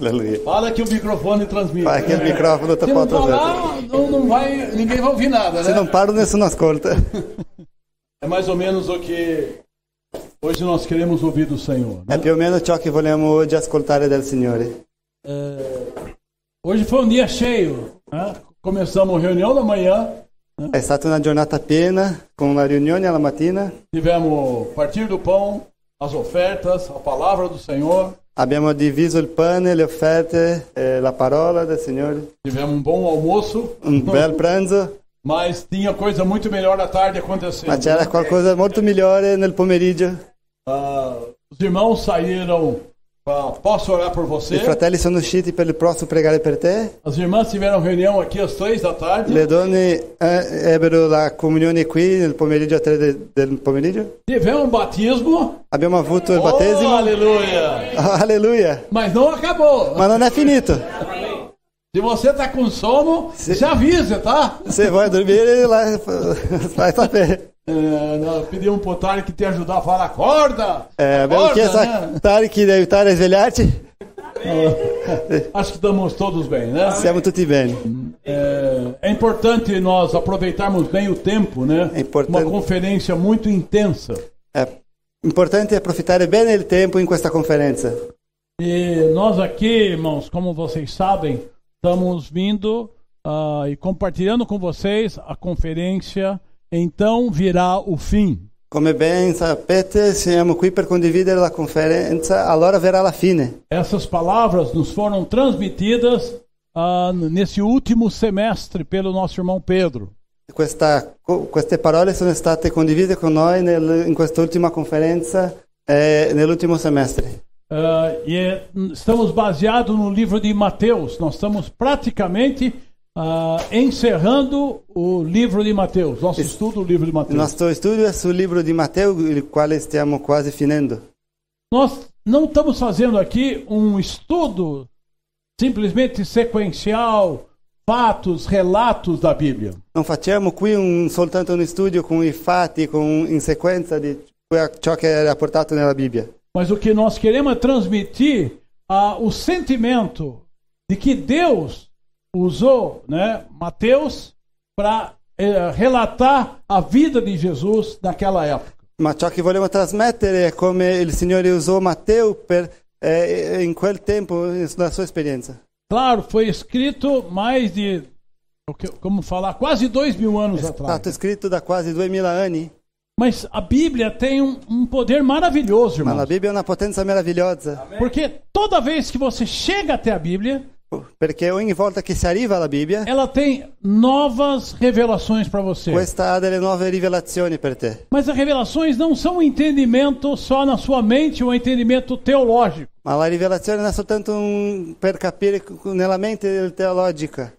Aleluia. Fala que o microfone transmite. Fala que o microfone tá Se não falando. falar, não vai, ninguém vai ouvir nada, Se né? non parlo nessuno ascolta. É mais ou menos o que hoje nós queremos ouvir do Senhor, né? È più o meno ciò che vogliamo oggi ascoltare del Signore. Hoje foi um dia cheio, né? Começamos a reunião da manhã, È stata una giornata piena, con una riunione alla mattina. tivemos partir do pão, as ofertas, a palavra do Senhor, Abbiamo diviso il pane, le offerte, la parola del Signore. tivemos um bom almoço, Un bel pranzo, mas tinha coisa muito melhor à tarde acontecendo. ma c'era qualcosa molto migliore nel pomeriggio. Os irmãos saíram para posso orar por você. I fratelli sono usciti per il posso pregare per te. As irmãs tiveram reunião aqui às 3 da tarde. Le donne ebbero la comunione qui nel pomeriggio a 3 del pomeriggio. Tivemos um batismo. Abbiamo avuto il Oh, battesimo. aleluia! Alleluia! Mas não acabou. Ma non è finito. Se você está com sono, se avisa, tá? Se vuoi dormire, fai sapere. Nós pedimos pro Tarek te ajudar a falar, acorda! Abbiamo Acorda, chiesto né? a Tarek di aiutare a svegliarci. Acho que estamos todos bem, né? Siamo tutti bene. É importante nós aproveitarmos bem o tempo, né? É importante. Uma conferência muito intensa. È importante approfittare bene il tempo in questa conferenza. E nós aqui, irmãos, como vocês sabem, estamos vindo e compartilhando com vocês a conferência Então Virá o Fim. Come ben sapete, siamo qui per condividere la conferenza, allora verrà la fine. Essas palavras nos foram transmitidas nesse último semestre pelo nosso irmão Pedro. Queste parole sono state condivise con noi in quest'ultima conferenza, nell'ultimo semestre. Estamos baseados no livro de Mateus. Nós estamos praticamente encerrando o livro de Mateus. Nosso estudo do livro de Il Mateus. nostro studio è sul libro di Matteo, il quale stiamo quasi finendo. Nós não estamos fazendo aqui um estudo simplesmente sequencial, fatos, relatos da Bíblia. Non facciamo qui soltanto un studio con i fatti, in sequenza di ciò che è rapportato nella Bibbia. Mas o que nós queremos é transmitir o sentimento de que Deus usou, né, Mateus para relatar a vida de Jesus naquela época. Ma ciò che vogliamo trasmettere è come il Signore usò Matteo in quel tempo, nella sua esperienza. Claro, foi escrito mais de, como falar, quase 2000 anos È atrás. stato scritto da quasi 2000 anni, Mas a Bíblia tem um poder maravilhoso, ma la irmãos. Bibbia è una potenza meravigliosa, Porque toda vez que você chega até a Bíblia, perché ogni volta che si arriva alla Bibbia, ela tem novas revelações para você. questa ha delle nuove rivelazioni per te. Mas as revelações não são um entendimento só na sua mente, um entendimento teológico. Ma la rivelazione non è soltanto per capire nella mente teologica,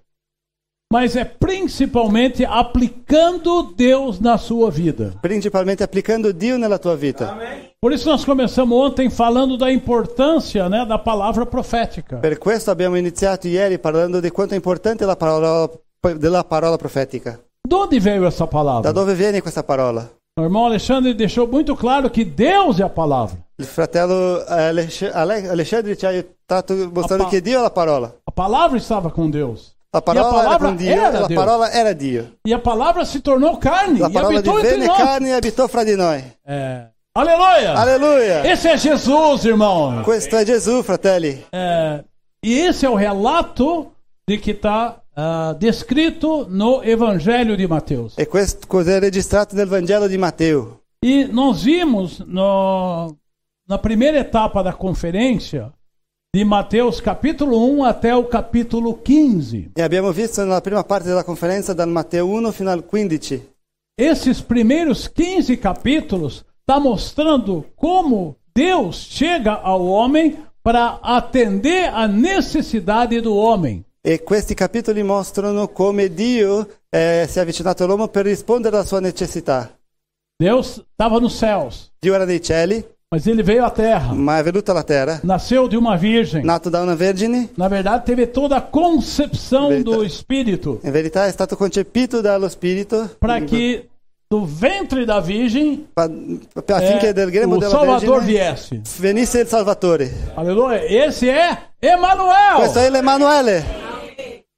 Mas é principalmente aplicando Deus na sua vida. principalmente applicando Dio nella tua vita. Por isso nós começamos ontem falando da importância, né, da palavra profética. Per questo abbiamo iniziato ieri parlando di quanto è importante della parola profetica. De onde veio essa palavra? Da dove viene questa parola? O irmão Alexandre deixou muito claro que Deus é a palavra. Il fratello Alexandre ci ha aiutato mostrando che Dio è la parola. A palavra estava com Deus. La parola era palavra con Dio, era la Deus. parola era Dio. E a palavra se tornou carne La e parola habitou entre divenne nós. carne e abitò fra di noi. Aleluia! Alleluia! Esse é Jesus, irmão. Questo è Gesù, fratelli. E esse é o relato de que está descrito no Evangelho de Mateus. E questo cos'è registrato nel Vangelo di Matteo. E nós vimos na primeira etapa da conferência de Mateus capítulo 1 até o capítulo 15. E abbiamo visto nella prima parte della conferenza dal Matteo 1 fino al 15. Esses primeiros 15 capítulos está mostrando como Deus chega ao homem para atender a necessidade do homem. E questi capitoli mostrano come Dio si è avvicinato all'uomo per rispondere alla sua necessità. Deus estava nos céus, Dio era nei cieli, mas ele veio à terra. ma è venuto alla terra, Nasceu de uma virgem. nato da una vergine. Na verdade, teve toda a concepção do Espírito In verità è stato concepito dallo Spirito para que do ventre da virgem affinché del grembo o della Salvador Vergine viesse. venisse il Salvatore. Aleluia. Esse é Emanuel. Questo è l'Emanuele,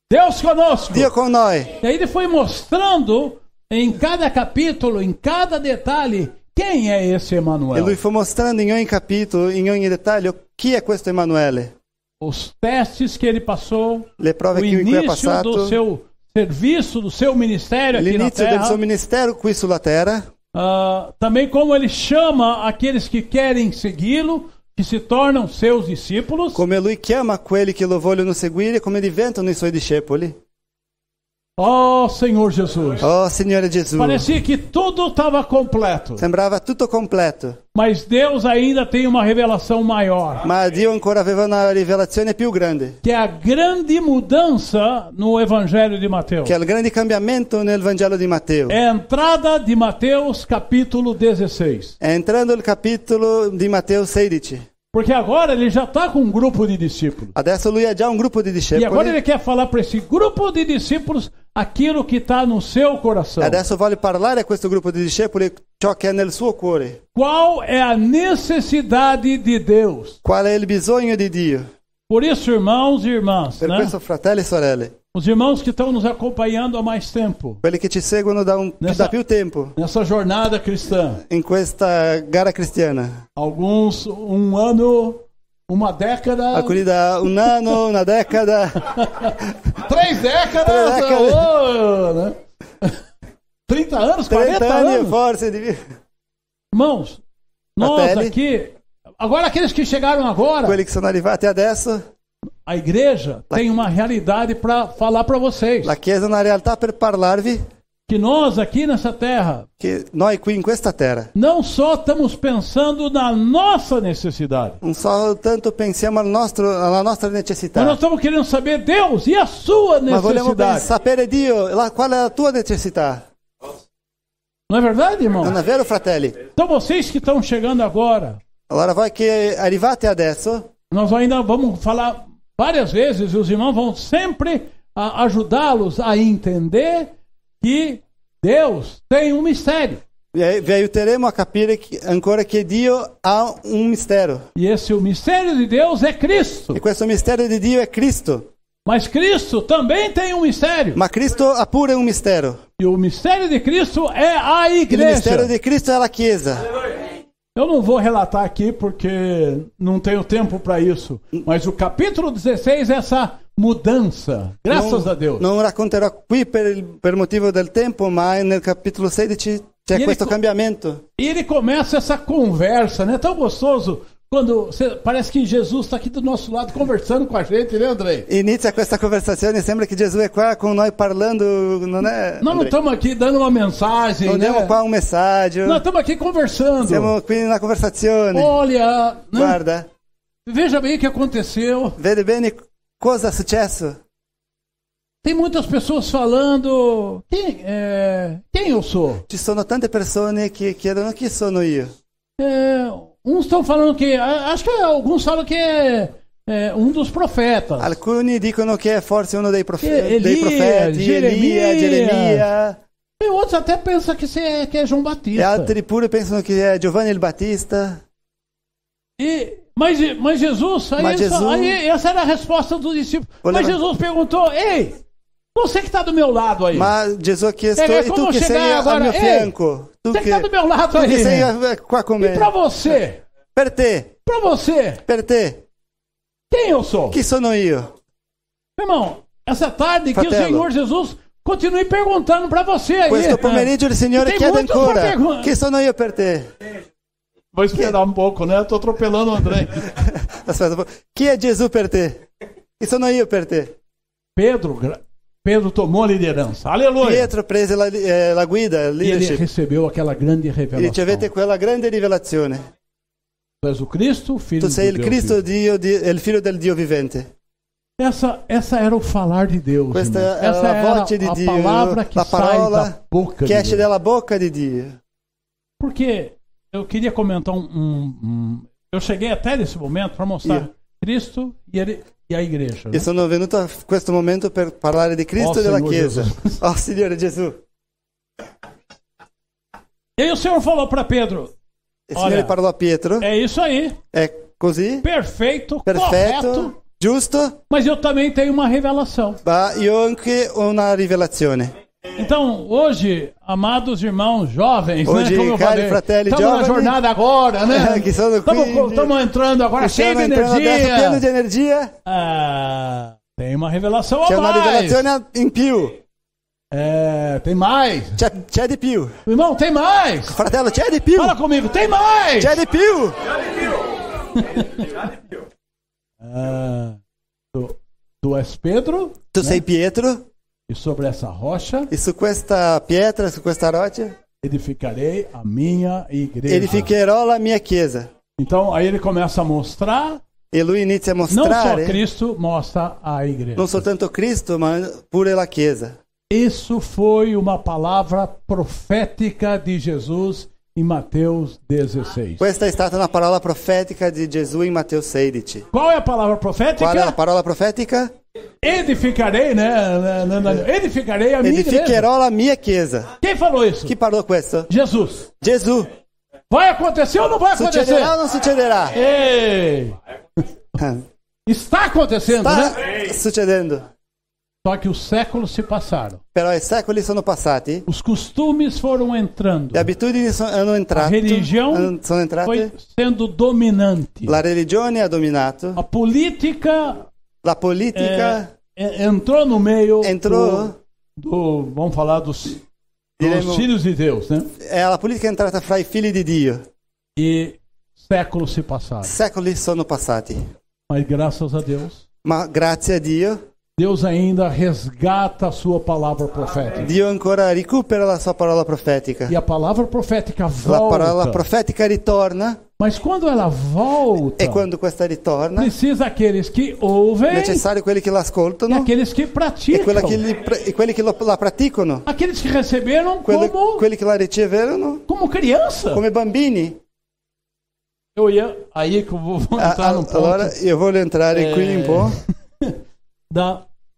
Deus conosco. Dio con noi. E aí ele foi mostrando em cada capítulo, em cada detalhe, quem é esse E Emanuel. lui fu mostrando in ogni capitolo, in ogni dettaglio, chi è questo Emanuele. Os testes que ele passou, Le prove o che lui ha início do passato, seu serviço, do seu ministério aqui na l'inizio del terra. suo ministero qui sulla terra, Também como ele chama aqueles que querem segui-lo, que se tornam seus discípulos. come lui chiama quelli che lo vogliono seguire, come diventano i suoi discepoli. Oh, Senhor Jesus. Oh Signore Gesù, Parecia que tudo estava completo. sembrava tutto completo, Mas Deus ainda tem uma revelação maior. ma Dio ancora aveva una rivelazione più grande, Que é a grande mudança no Evangelho de Mateus. che è il grande cambiamento nel Vangelo di Matteo. É a entrada de Mateus capítulo 16. È entrando il capitolo di Matteo 16. Porque agora ele já está com um grupo de discípulos. Adesso lui ha già un gruppo di E agora discepoli. ele quer falar para esse grupo de discípulos aquilo que está no seu coração. Adesso vuole parlare a questo gruppo di discepoli ciò che è nel suo cuore. Qual é a necessidade de Deus? Qual è il bisogno di Dio? Por isso, irmãos e irmãs, Per né? questo, fratelli e sorelle, Os irmãos que estão nos acompanhando há mais tempo quelli che ci seguono da più tempo nessa jornada cristã, in questa gara cristiana, alguns um ano, uma década, alcuni da un anno, una decada, 3 décadas, 3 décadas. oh, né? 30 anos, 40 30 anni anos. forse di più. Irmãos, nós Fratelli. aqui, agora aqueles que chegaram agora, Quelli che sono arrivati adesso, a igreja tem uma realidade para falar para vocês. la Chiesa è una realtà per parlarvi Que nós aqui nessa terra che noi qui in questa terra não só estamos pensando na nossa necessidade, non soltanto pensiamo alla nostra mas necessità, nós estamos querendo saber, Deus, e a sua ma vogliamo necessidade? sapere Dio, qual è la tua necessità. Não é verdade, irmão? Non è vero, fratelli? Então vocês que estão chegando agora, Allora voi che arrivate adesso, nós ainda vamos falar várias vezes, e os irmãos vão sempre ajudá-los a entender que Deus tem um mistério. vi aiuteremo a capire ancora che Dio ha un mistero. E o mistério de Deus é Cristo. E questo mistero di Dio è Cristo. Mas Cristo também tem um mistério. Ma Cristo ha pure un mistero. E o mistério de Cristo é a Il mistero igreja. di Cristo è la Chiesa. Eu não vou relatar aqui porque não tenho tempo para isso. Mas o capítulo 16 é essa mudança. Graças a Deus. Non racconterò qui per motivo del tempo, ma nel capitolo 16 c'è E questo ele cambiamento. E ele começa essa conversa, né? Tão gostoso quando parece que Jesus está aqui do nosso lado conversando com a gente, né, Andrei? Inizia questa conversazione, sembra che Gesù è qua con noi parlando, non è? Nós não Andrei? estamos aqui dando uma mensagem, Non né? diamo qua un messaggio, Nós estamos aqui conversando. siamo qui in una conversazione. Olha, né? Guarda, Veja bem o que aconteceu. vede bene cosa è successo? Tem muitas pessoas falando quem eu sou. Ci sono tante persone che chiedono chi sono io. Uns estão falando que, acho que alguns falam que é um dos profetas. Alcuni dicono che è forse uno dei profeti, Elia, Geremia, E outros até pensam que é João e Batista. altri pure pensano che è Giovanni il Battista. Mas Jesus, aí essa era a resposta dos discípulos. Mas Jesus perguntou, ei, você que está do meu lado aí. Ma Gesù ha chiesto, e tu como che sei chegar al agora, mio ei, fianco? Tu você que está do meu lado che aí. sei qua con E me? para você, Per te, quem eu sou? chi sono io? Irmão, essa tarde que o Fratello. Senhor Jesus continue perguntando para você aí. Questo pomeriggio il Signore Tem chiede muito ancora, pra perguntar. chi sono io per te? Vou esperar um pouco, né? Estou atropelando o André. Aspetta un po'. Chi è Gesù per te? Chi sono io per te? Pedro tomou a liderança. Aleluia. Pietro prese la guida, il E ele leadership. recebeu aquela grande E revelação. ricevete quella grande rivelazione. Tu és o Cristo, filho Tu sei do il Deus Cristo, vivo. Dio, il figlio del Dio vivente. Essa era o falar de Deus. Questa irmão. era Essa la era voce di a Dio, palavra que la sai da parola boca che de esce Deus. dalla bocca di Dio. Porque eu queria comentar eu cheguei até nesse momento para mostrar Cristo e a igreja. Né? Io sono venuto a questo momento per parlare di Cristo e della Signor Chiesa. Gesù. Oh Signore Gesù. E aí o Senhor falou para Pedro, Il Signore parlò a Pietro. é isso aí, È così, perfeito, perfetto, correto, giusto, mas eu também tenho uma revelação. ma io ho anche una rivelazione. Então, hoje, amados irmãos jovens, Hoje, né, como eu cari falei, fratelli estamos na giovani, jornada agora, né? que sono qui, Estamos entrando agora cheio de Stiamo entrando adesso pieno di energia. energia. Ah, tem uma revelação a C'è una mais. rivelazione in più. Tem mais. C'è di più. Irmão, tem mais. Fratello, c'è di più. Fala comigo, tem mais. C'è di più. Tu és Pedro, Tu sei Pietro e sobre essa rocha e su questa pietra, su questa roccia, edificarei a minha igreja. edificherò la mia chiesa. Então, aí ele começa a mostrar, E lui inizia a não só mostrare Cristo, mostra a igreja. non soltanto Cristo, ma pure la chiesa. Isso foi uma palavra profética de Jesus em Mateus 16. Questa è stata una parola profetica di Gesù in Matteo 16. Qual é a palavra profética? Qual è la parola profetica? Edificarei, né? Edificarei a minha igreja. Edificherò la mia chiesa. Quem falou isso? Chi parlò questo? Jesus. Gesù. Vai acontecer ou não vai acontecer? Succederà o non succederà? Ei! Está acontecendo, né? Sta succedendo. Só que os séculos se passaram. Però i secoli sono passati, Os costumes foram entrando. le abitudini hanno entrato, A religião sono entrate, foi sendo dominante. la religione ha dominato, A política la politica entrou no meio entrou, vamos falar dos diremo, filhos de Deus, né? la politica è entrata fra i figli di Dio. E séculos se passaram. Secoli sono passati, Mas graças a Deus, ma grazie a Dio, Deus ainda resgata a sua palavra profética. Dio ancora recupera la sua parola profetica. E a palavra profética La parola volta. profetica ritorna, Mas quando ela volta, e quando questa ritorna, precisa aqueles que ouvem è necessario quelli che e l'ascoltano aqueles que e praticam. quelli che la praticano, Aqueles que receberam quelli che la riceverono como criança. come bambini. Eu ia aí que eu vou entrar num ponto Allora io voglio entrare qui un po'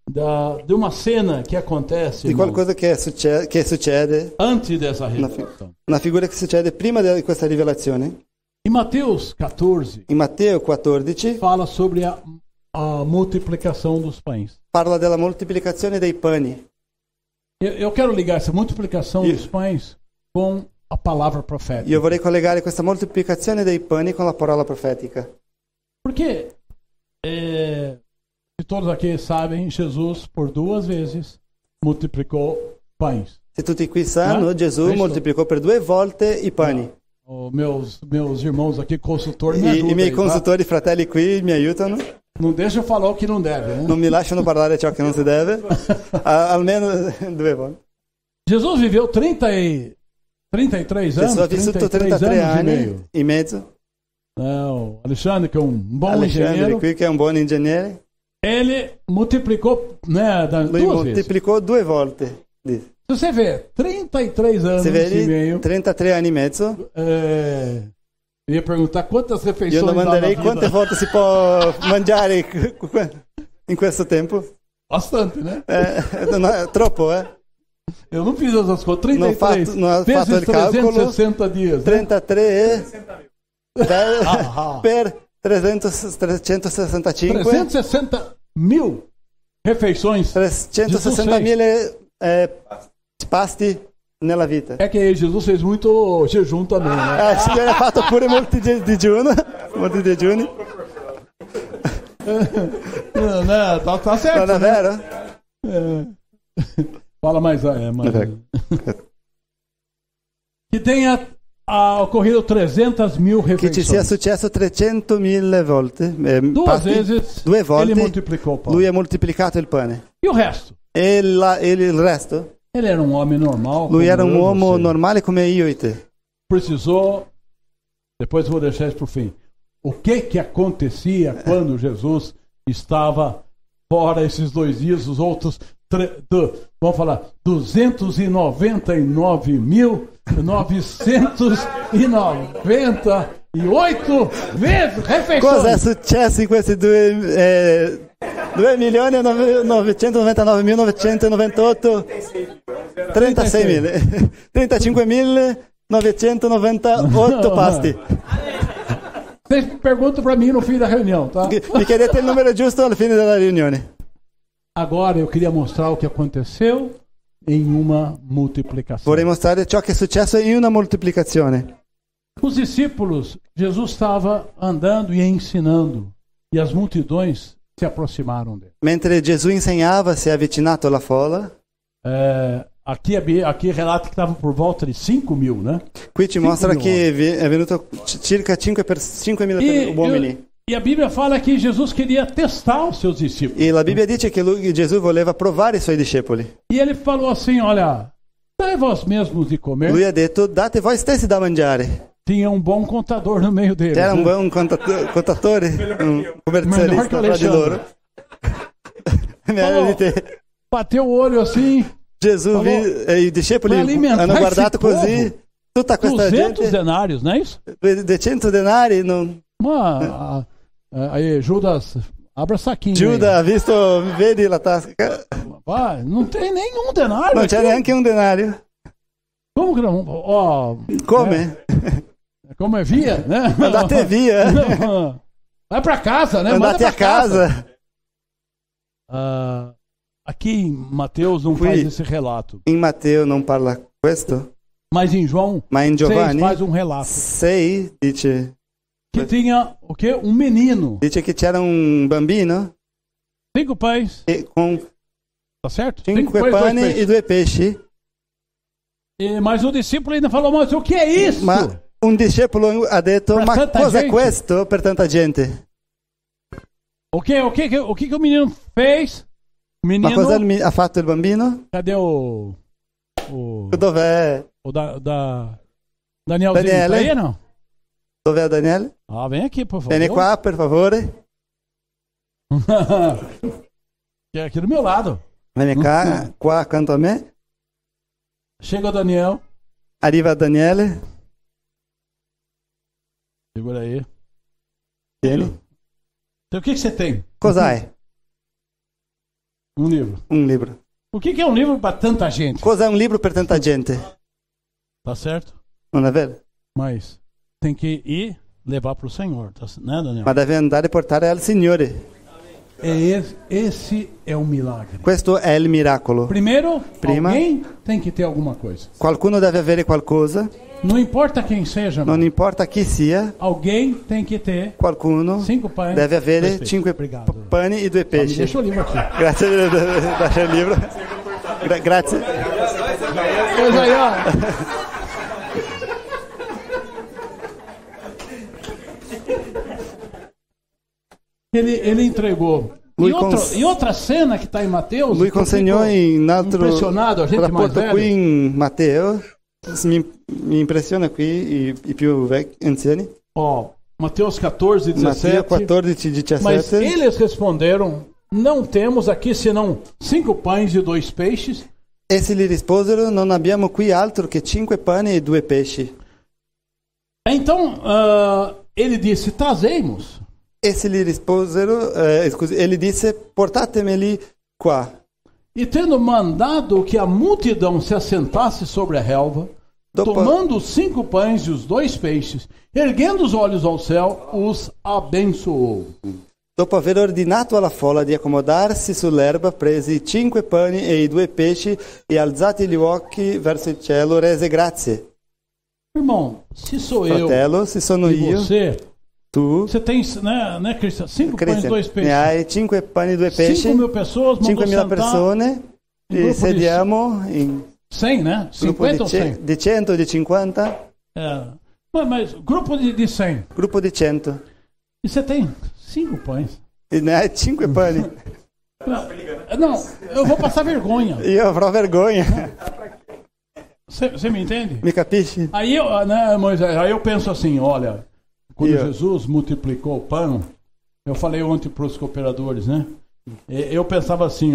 de uma cena que acontece di qualcosa che succede, antes dessa revelação. una figura che succede prima di questa rivelazione. Em Mateus 14 In Matteo 14 fala sobre a multiplicação dos pães. parla della moltiplicazione dei pani. Eu quero ligar essa multiplicação dos pães com a palavra profética. Io vorrei collegare questa moltiplicazione dei pani con la parola profetica. Porque, se todos aqui sabem, Jesus por 2 vezes multiplicou pães. Se tutti qui sanno, Gesù moltiplicò per 2 volte i pani. Meus irmãos aqui, consultores, me ajudam. I miei aí, consultori, fratelli qui mi aiutano. Não deixa eu falar o que não deve, né? Non mi lasciano parlare ciò che non si deve. Almeno 2 volte. Jesus viveu 33 anos, Gesù ha vissuto 33 anos e anni meio. e mezzo. O Alexandre, que é um bom Alexandre engenheiro, qui, che è un buon ingegnere, ele multiplicou, né, lui 2 vezes. moltiplicò 2 volte. Se você vê, 33 anos Se e vedi, meio, 33 anni e mezzo. eu ia perguntar quantas refeições Io dá na domanderei vida. quante volte si può mangiare in questo tempo. Bastante, né? Non è troppo, eh? Eu não fiz essas contas. 33 non ho fatto vezes il calcolo. 360 dias. Né? 33 per 365. 360 mil refeições. 360.000 pasti nella vita. É que Jesus fez muito jejum também, né? Il Signore ha fatto pure molti digiuni. Molti digiuni. Não, tá certo. Non è vero? Fala mais, que tenha ocorrido 300 mil Che ci sia refeições. successo 300.000 volte. 2 pasti. vezes 2 volte ele multiplicou o pão. lui ha moltiplicato il pane. E o resto? E il resto? Ele era um homem normal. Lui como era un eu e uomo você. normale come io e te. Precisou, depois eu vou deixar isso para o fim. O que acontecia quando Jesus estava fora esses 2 dias, os outros, vamos falar, 299.998 vezes refeições. Cosa è successo in questi 2.999.998 35.998 pasti. Vocês perguntam para mim no fim da reunião, tá? Mi chiedete il numero giusto alla fine della riunione. Agora eu queria mostrar o que aconteceu em uma multiplicação. Vorrei mostrare ciò che è successo in una moltiplicazione. Os discípulos, Jesus estava andando e ensinando, e as multidões se aproximaram dele. Mentre Gesù insegnava, si è avvicinato alla folla. Aqui relata que estava por volta de 5.000, né? Qui ci mostra che è venuto circa 5.000 uomini. E a Bíblia fala que Jesus queria testar os seus discípulos. E la Bibbia dice che Gesù voleva provare i suoi discepoli. E ele falou assim, olha, dai vós mesmos de comer. Lui ha detto, date voi stessi da mangiare. Tinha um bom contador no meio deles. C'era un né? buon contatore, un commercialista tra di loro. Bateu o olho assim. Gesù e i discepoli hanno guardato così, tutta questa 200 gente. denários, não é isso? 200 denari. Non... Aí, Judas, abra saquinho. Giuda ha visto, vedi la tasca? Vai, não tem nenhum denário. Non c'è neanche un denario. Como que não? Ó, Come? Como é via, né? Andate via. Vai para casa, né? Andate a casa. Aqui em Mateus não faz esse relato. In Matteo non parla questo, mas em João ma in Giovanni 6 faz um relato. 6 dice que tinha o quê? Um menino. Dice che c'era un bambino 5 pães. Con tá certo? 5 pani e 2 pesci. Mas o discípulo ainda falou, mas o que é isso? Ma un discepolo ha detto, ma cosa è questo per tanta gente? O que o menino fez? Menino, ma cosa ha fatto il bambino? Cadê o Dov'è? Danielzinho, Daniele? tá aí, não? Dov'è Daniele? Vem aqui, por favor. Vieni qua, per favore. Aqui do meu lado. Vieni qua accanto a me. Chega o Daniel. Arriva Daniele. Segura aí. Vieni. Então, o que você tem? Cos'hai? Um livro. Un libro. O que é um livro para tanta gente? Cos'è un libro per tanta gente? Tá certo? Non è vero? Mas tem que ir levar para o Senhor, né, Daniel? Ma deve andare a portare al Signore. Esse é o milagre. Questo è il miracolo. Prima, alguém tem que ter alguma coisa. Qualcuno deve avere qualcosa. Não importa quem seja. Non importa chi sia. Alguém tem que ter. Qualcuno 5 pães. Deve avere 5 pani e 2 pesci. Deixa o livro aqui. Grazie per lasciare il libro. Grazie. Pois aí, ó. Ele entregou. E outra cena que está em Mateus. Lui consegnò in altro impressionado a gente rapporto mais qui in Matteo. Mi impressiona qui i più anziani. Mateus 14, 17. Matteo 14, 17. Mas eles responderam: não temos aqui senão 5 pães e 2 peixes. Essi gli risposero: non abbiamo qui altro che 5 pani e 2 pesci. Então ele disse: trazemos. Essi gli risposero, ele disse: portatemeli qua. E tendo mandado que a multidão se assentasse sobre a relva, tomando os 5 pães e os 2 peixes, erguendo os olhos ao céu, os abençoou. Dopo aver ordinato alla folla di accomodarsi sull'erba, presi 5 pani e i 2 pesci e alzati gli occhi verso il cielo, rese grazie. Irmão, se sou Fratello, se sono io, você tem, né, Cristian? 5 pães e 2 peixes. Ne hai 5 pani e 2 pesci. 5.000 pessoas, 5.000 persone. E sediamo in 100, né? 50 ou 100? Di 100, di 50. Mas grupo de 100. Gruppo di 100. E você tem 5 pães. E ne hai 5 pani. Não, eu vou passar vergonha. Io avrò vergogna. Você me entende? Mi capisci? Aí eu penso assim, olha, quando Jesus multiplicou o pão, eu falei ontem para os cooperadores, né? Eu pensava assim,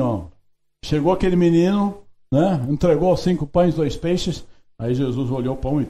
chegou aquele menino, né? Entregou 5 pães, 2 peixes, aí Jesus olhou o pão e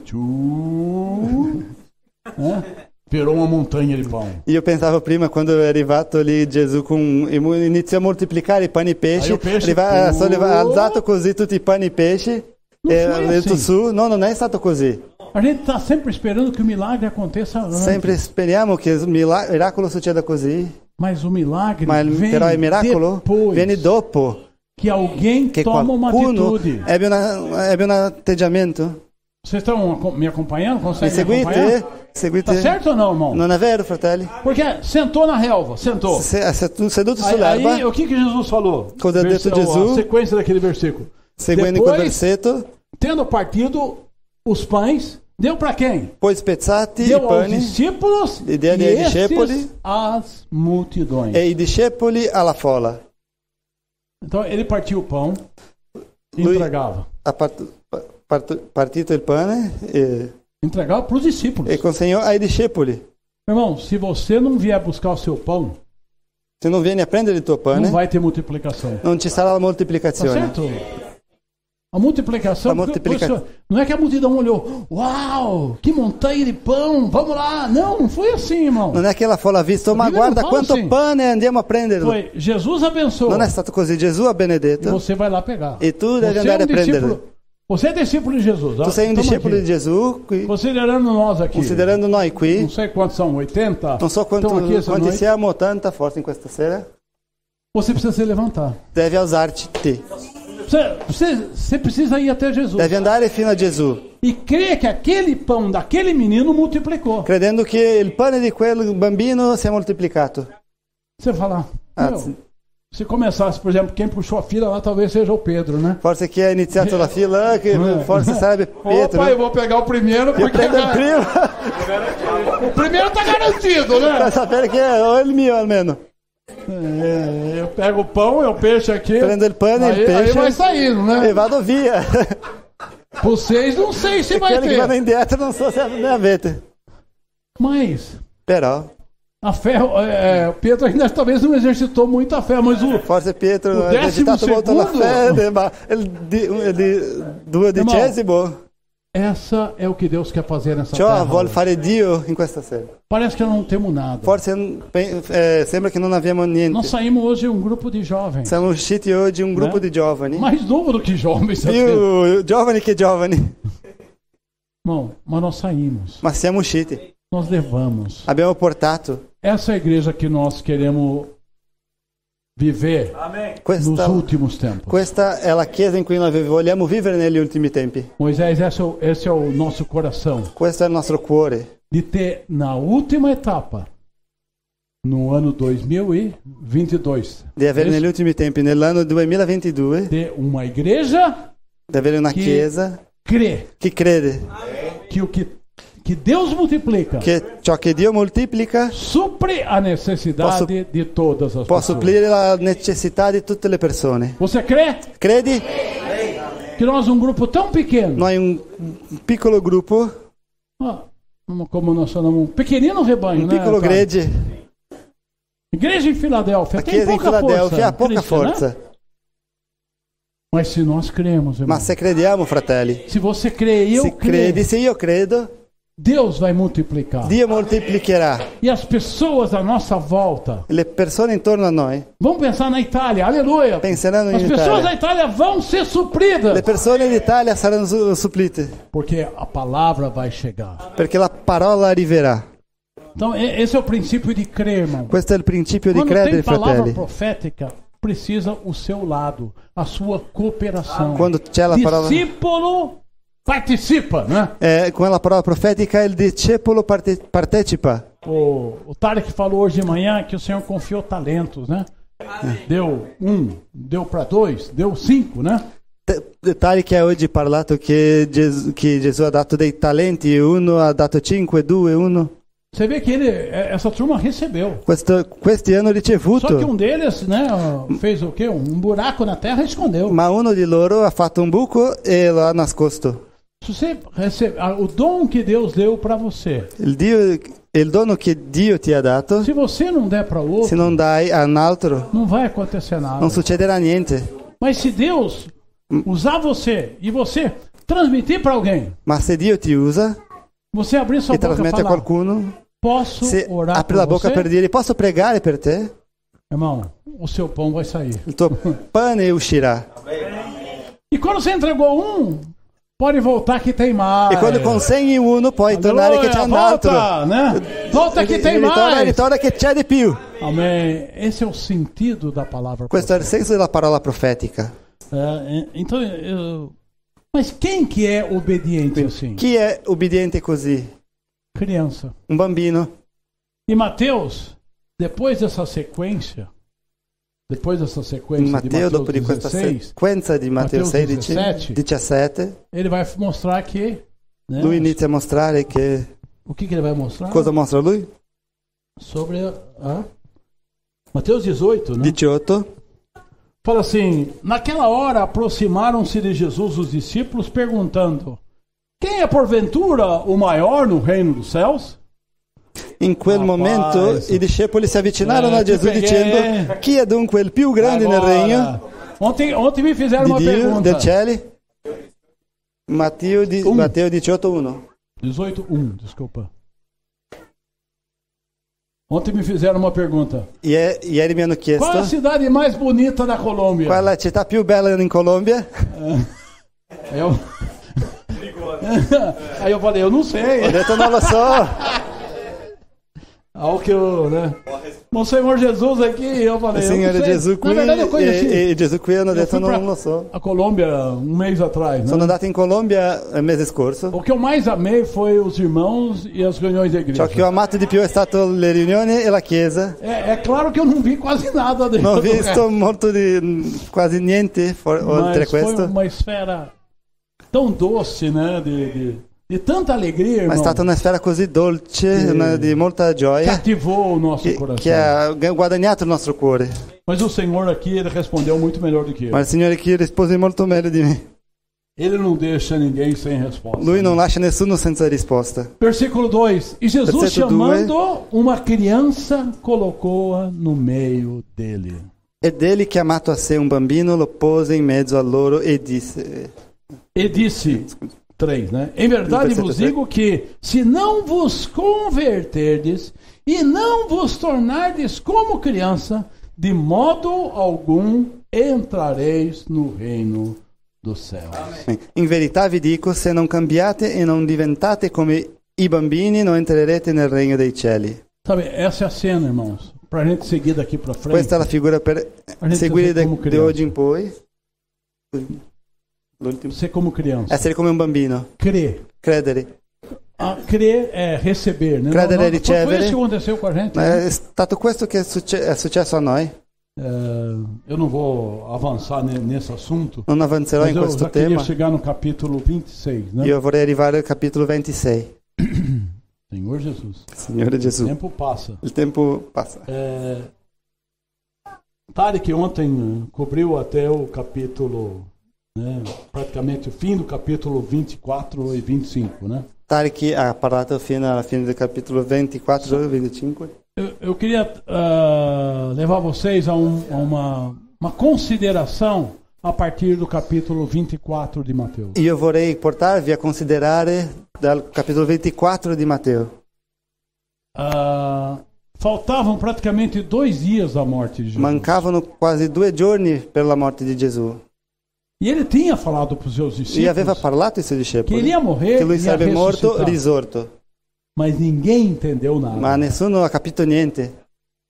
né? Virou uma montanha di pão. Io pensavo prima, quando è arrivato lì Gesù, iniziò a moltiplicare i pani e pesci, ha alzato così tutti i pani e pesci, e ha detto su, no, non è stato così. A gente está sempre esperando que o milagre aconteça antes. Sempre speriamo che il miracolo succeda così, Mas o milagre ma vem però il miracolo depois viene dopo que alguém che toma uma qualcuno atitude. ebbe un atteggiamento. Vocês estão me acompanhando? Mi Conseguem me acompanhar? seguite? Seguite? Tá certo ou não, irmão? Non è vero, fratelli? Porque sentou na relva, sentou. Seduto Aí, sull'erba, o que Jesus falou? Cosa ha detto Gesù? A sequência daquele versículo. seguendo quel versetto, Tendo partido os pães, deu para quem? poi spezzati i Deu aos pani discípulos e deu ai discepoli às multidões. e i discepoli alla folla. Então ele partiu o pão e Lui entregava. ha partito il pane Entregava para os discípulos. e consegnò ai discepoli. Irmão, se você não vier buscar o seu pão, Se non vieni a prendere il tuo pane, não vai ter multiplicação. non ci sarà la Tá moltiplicazione. certo? A multiplicação, A multiplica- não é que a multidão olhou, uau, que montanha de pão, vamos lá. Não foi assim, irmão. Non è che la folla ha visto, ma Biblia non guarda fala quanto assim. pane, andiamo a prenderlo. Foi Jesus abençoou. Non è stato così, Gesù ha E benedetto você vai lá pegar. e tu devi Você andare a discípulo. prenderlo. Você é discípulo de Jesus. ó. Tu sei un Tamo discepolo aqui. di Gesù, qui, Considerando nós aqui. considerando noi qui, Não sei quantos são, 80? non so Estão aqui essa quanti noite. siamo, 80 forse in questa sera, Você precisa se levantar. devi alzarti te, Você precisa ir até Jesus. devi andare fino a Gesù, E crer que aquele pão daquele menino multiplicou. credendo che il pane di quel bambino si è moltiplicato. Você fala, Anzi, se começasse, por exemplo, quem puxou a fila lá talvez seja o Pedro, né? forse chi ha iniziato la fila, che forse sarebbe Pietro. Opa, eu vou pegar o primeiro Io porque prendo il primo o primeiro tá garantido, né? per sapere che è o il mio almeno. Eu pego o pão e o peixe aqui. Prendo il pane e il Aí pesce vai saindo, né? e vado via. Vocês não sei se E vai quelli che vanno ter. indietro non so se ne avete. Mas Però, a fé, o Pedro ainda talvez não exercitou muito a fé, mas o forse Pietro O non ha 12° esercitato molto la fede, ma il 12° essa é o que Deus quer fazer nessa ciò terra. vuol hoje. fare Dio in questa sera. Parece que não temos nada. Forse sembra che non abbiamo Nós niente. saímos hoje um grupo de jovens, Siamo usciti oggi un gruppo Né? di giovani, mais novo do que jovens, até. più giovani che giovani, Irmão, mas nós saímos, ma siamo usciti. nós levamos. Abbiamo portato. Essa é a igreja que nós queremos viver nos Questa, últimos tempos. questa è la chiesa in cui noi vogliamo vivere negli ultimi tempi. Moisés, esse é o nosso coração. Questo è il nostro cuore. De ter, na última etapa, no ano 2022, Di avere Isso. negli ultimi tempi, nell'anno 2022, ter uma igreja di avere una Chi- chiesa crê che crede que o que Deus multiplica che ciò che Dio moltiplica supre a necessidade de todas as può pessoas. supplire la necessità di tutte le persone. Você crê Credi? que nós, um grupo tão pequeno, Noi un piccolo gruppo, como nós chamamos, um pequenino rebanho, un né? piccolo cara? gregge, Igreja em Filadélfia la tem chiesa in pouca Filadelfia força, ha poca Cristian, né? forza. Mas se nós cremos, irmão, Ma se crediamo, fratelli, se você crê e eu se credi, creio, se io credo, Deus vai multiplicar. Dio moltiplicherà. E as pessoas à nossa volta Le persone intorno a noi vão pensar na Itália, aleluia. penseranno As in pessoas da Italia. Itália vão ser supridas, Le persone d'Italia saranno supplite, porque a palavra vai chegar. perché la parola arriverà. Então, esse é o princípio de crer, irmão. Questo è il principio di Quando credere, tem palavra fratelli. profética, precisa o seu lado, a sua cooperação. Quando c'è la parola, Discípulo participa, né? con la parola profetica il discepolo partecipa. O Tarek falou hoje de manhã que o Senhor confiou talentos, né? Deu 1, deu para 2, deu 5, né? Tarek ha oggi parlato che Gesù ha dato dei talenti, uno ha dato 5, 2, 1. Você vê que essa turma recebeu. Questi hanno ricevuto, Só que um deles, né, fez o quê? Um buraco na terra e escondeu. ma uno di loro ha fatto un buco e lo ha nascosto. Se você recebe o dom que Deus deu para você, Il dono che Dio ti ha dato, se você não der para se outro, non dai a un altro, não vai acontecer nada. non succederà niente. Mas se Deus usar você e você transmitir para alguém, Ma se Dio ti usa você abrir sua e boca e trasmette a falar, qualcuno, posso se orar apri por la bocca você? per dire posso pregare per te, Irmão, o seu pão vai sair. il tuo pane uscirà. E quando você entregou um, pode voltar que tem mais. E quando consegni uno, puoi tornare che c'è un altro. Volta, né? Volta que tem mais. Ritorna che c'è di più. Amém. Esse é o sentido da palavra Questo è il senso della parola profetica. Então, mas quem que é obediente assim? Chi è ubbidiente così? Criança. Un bambino. E Mateus, depois dessa sequência In de Matteo, Mateus dopo di questa 16, sequenza di Matteo Matteo 16, 17, ele vai mostrar que, né, lui inizia a mostrare che... o que ele vai mostrar? Cosa mostra lui? Sobre Mateus 18, né? 18. Fala assim: naquela hora aproximaram-se de Jesus os discípulos perguntando: quem é porventura o maior no reino dos céus? In quel momento i discepoli si avvicinarono a Gesù dicendo: chi è dunque il più grande nel regno Ontem me fizeram di uma Dio, pergunta. del cieli? Matteo 18:1. 18:1, desculpa. Ontem me fizeram uma pergunta. Ieri mi hanno chiesto: qual é a cidade mais bonita da Colômbia? qual è la città più bella in Colombia? Aí eu falei, eu não sei. Ho detto non lo so. Ao que eu, né? O Senhor Jesus aqui, eu falei, Il Signore Gesù qui Na verdade, eu conheci. e Gesù qui hanno detto fui non lo so. a Colômbia um mês atrás, né? Sono andato in Colombia il mese scorso. O que eu mais amei foi os irmãos e as reuniões da igreja. Ciò che ho amato di più è stato le riunioni e la chiesa. É claro que eu não vi quase nada dentro Non ho do visto molto di quasi niente oltre Mas questo. foi uma esfera tão doce, né? De tanta alegria, Ma è irmão. stata una sfera così dolce, di molta gioia, Cativou o nosso coração. che ha guadagnato il nostro cuore. Mas o Senhor aqui, ele respondeu muito melhor do que eu. Ma il Signore qui rispose molto meglio di me. Ele não deixa ninguém sem resposta. Lui non lascia nessuno senza risposta. Versículo 2. E Jesus, Versículo chamando uma criança, colocou-a no meio dele. Ed egli, chiamato a sé un bambino, lo pose in mezzo a loro e disse... E disse, 3, né? Em verdade vos digo que, se não vos converterdes e não vos tornardes como criança, de modo algum entrareis no reino dos céus. In verità vi dico, se non cambiate e non diventate come i bambini, non entrerete nel regno dei cieli. Sabe, essa é a cena, irmãos, para a gente seguir daqui para frente. Questa è la figura per seguire di oggi in poi. L'ultimo. Ser como criança. Essere come un bambino. Crer. Credere. Crer é receber, né? Credere e ricevere. Foi isso que aconteceu com a gente. È stato questo che è successo a noi. Eu não vou avançar nesse assunto. Non avanzerò in questo eu já queria tema. chegar no capítulo 26, né? Io vorrei arrivare al capitolo 26. Senhor Jesus. Signore Gesù. O tempo passa. Il tempo passa. Tarek ontem cobriu até o capítulo, né, praticamente o fim do capítulo 24 e 25, né? Tarek ha parlato fino alla fine del capitolo 24 e 25. Eu queria levar vocês a uma consideração a partir do capítulo 24 de Mateus. Io vorrei portarvi a considerare dal capitolo 24 di Matteo. Faltavam praticamente 2 dias da morte de Jesus. Mancavano quasi 2 giorni per la morte di Gesù. E ele tinha falado para os seus E discípulos aveva parlato ai suoi que discepoli ele ia morrer che lui e ia sarebbe morto, ressuscitar. risorto. Mas ninguém entendeu nada. Ma nessuno ha capito niente.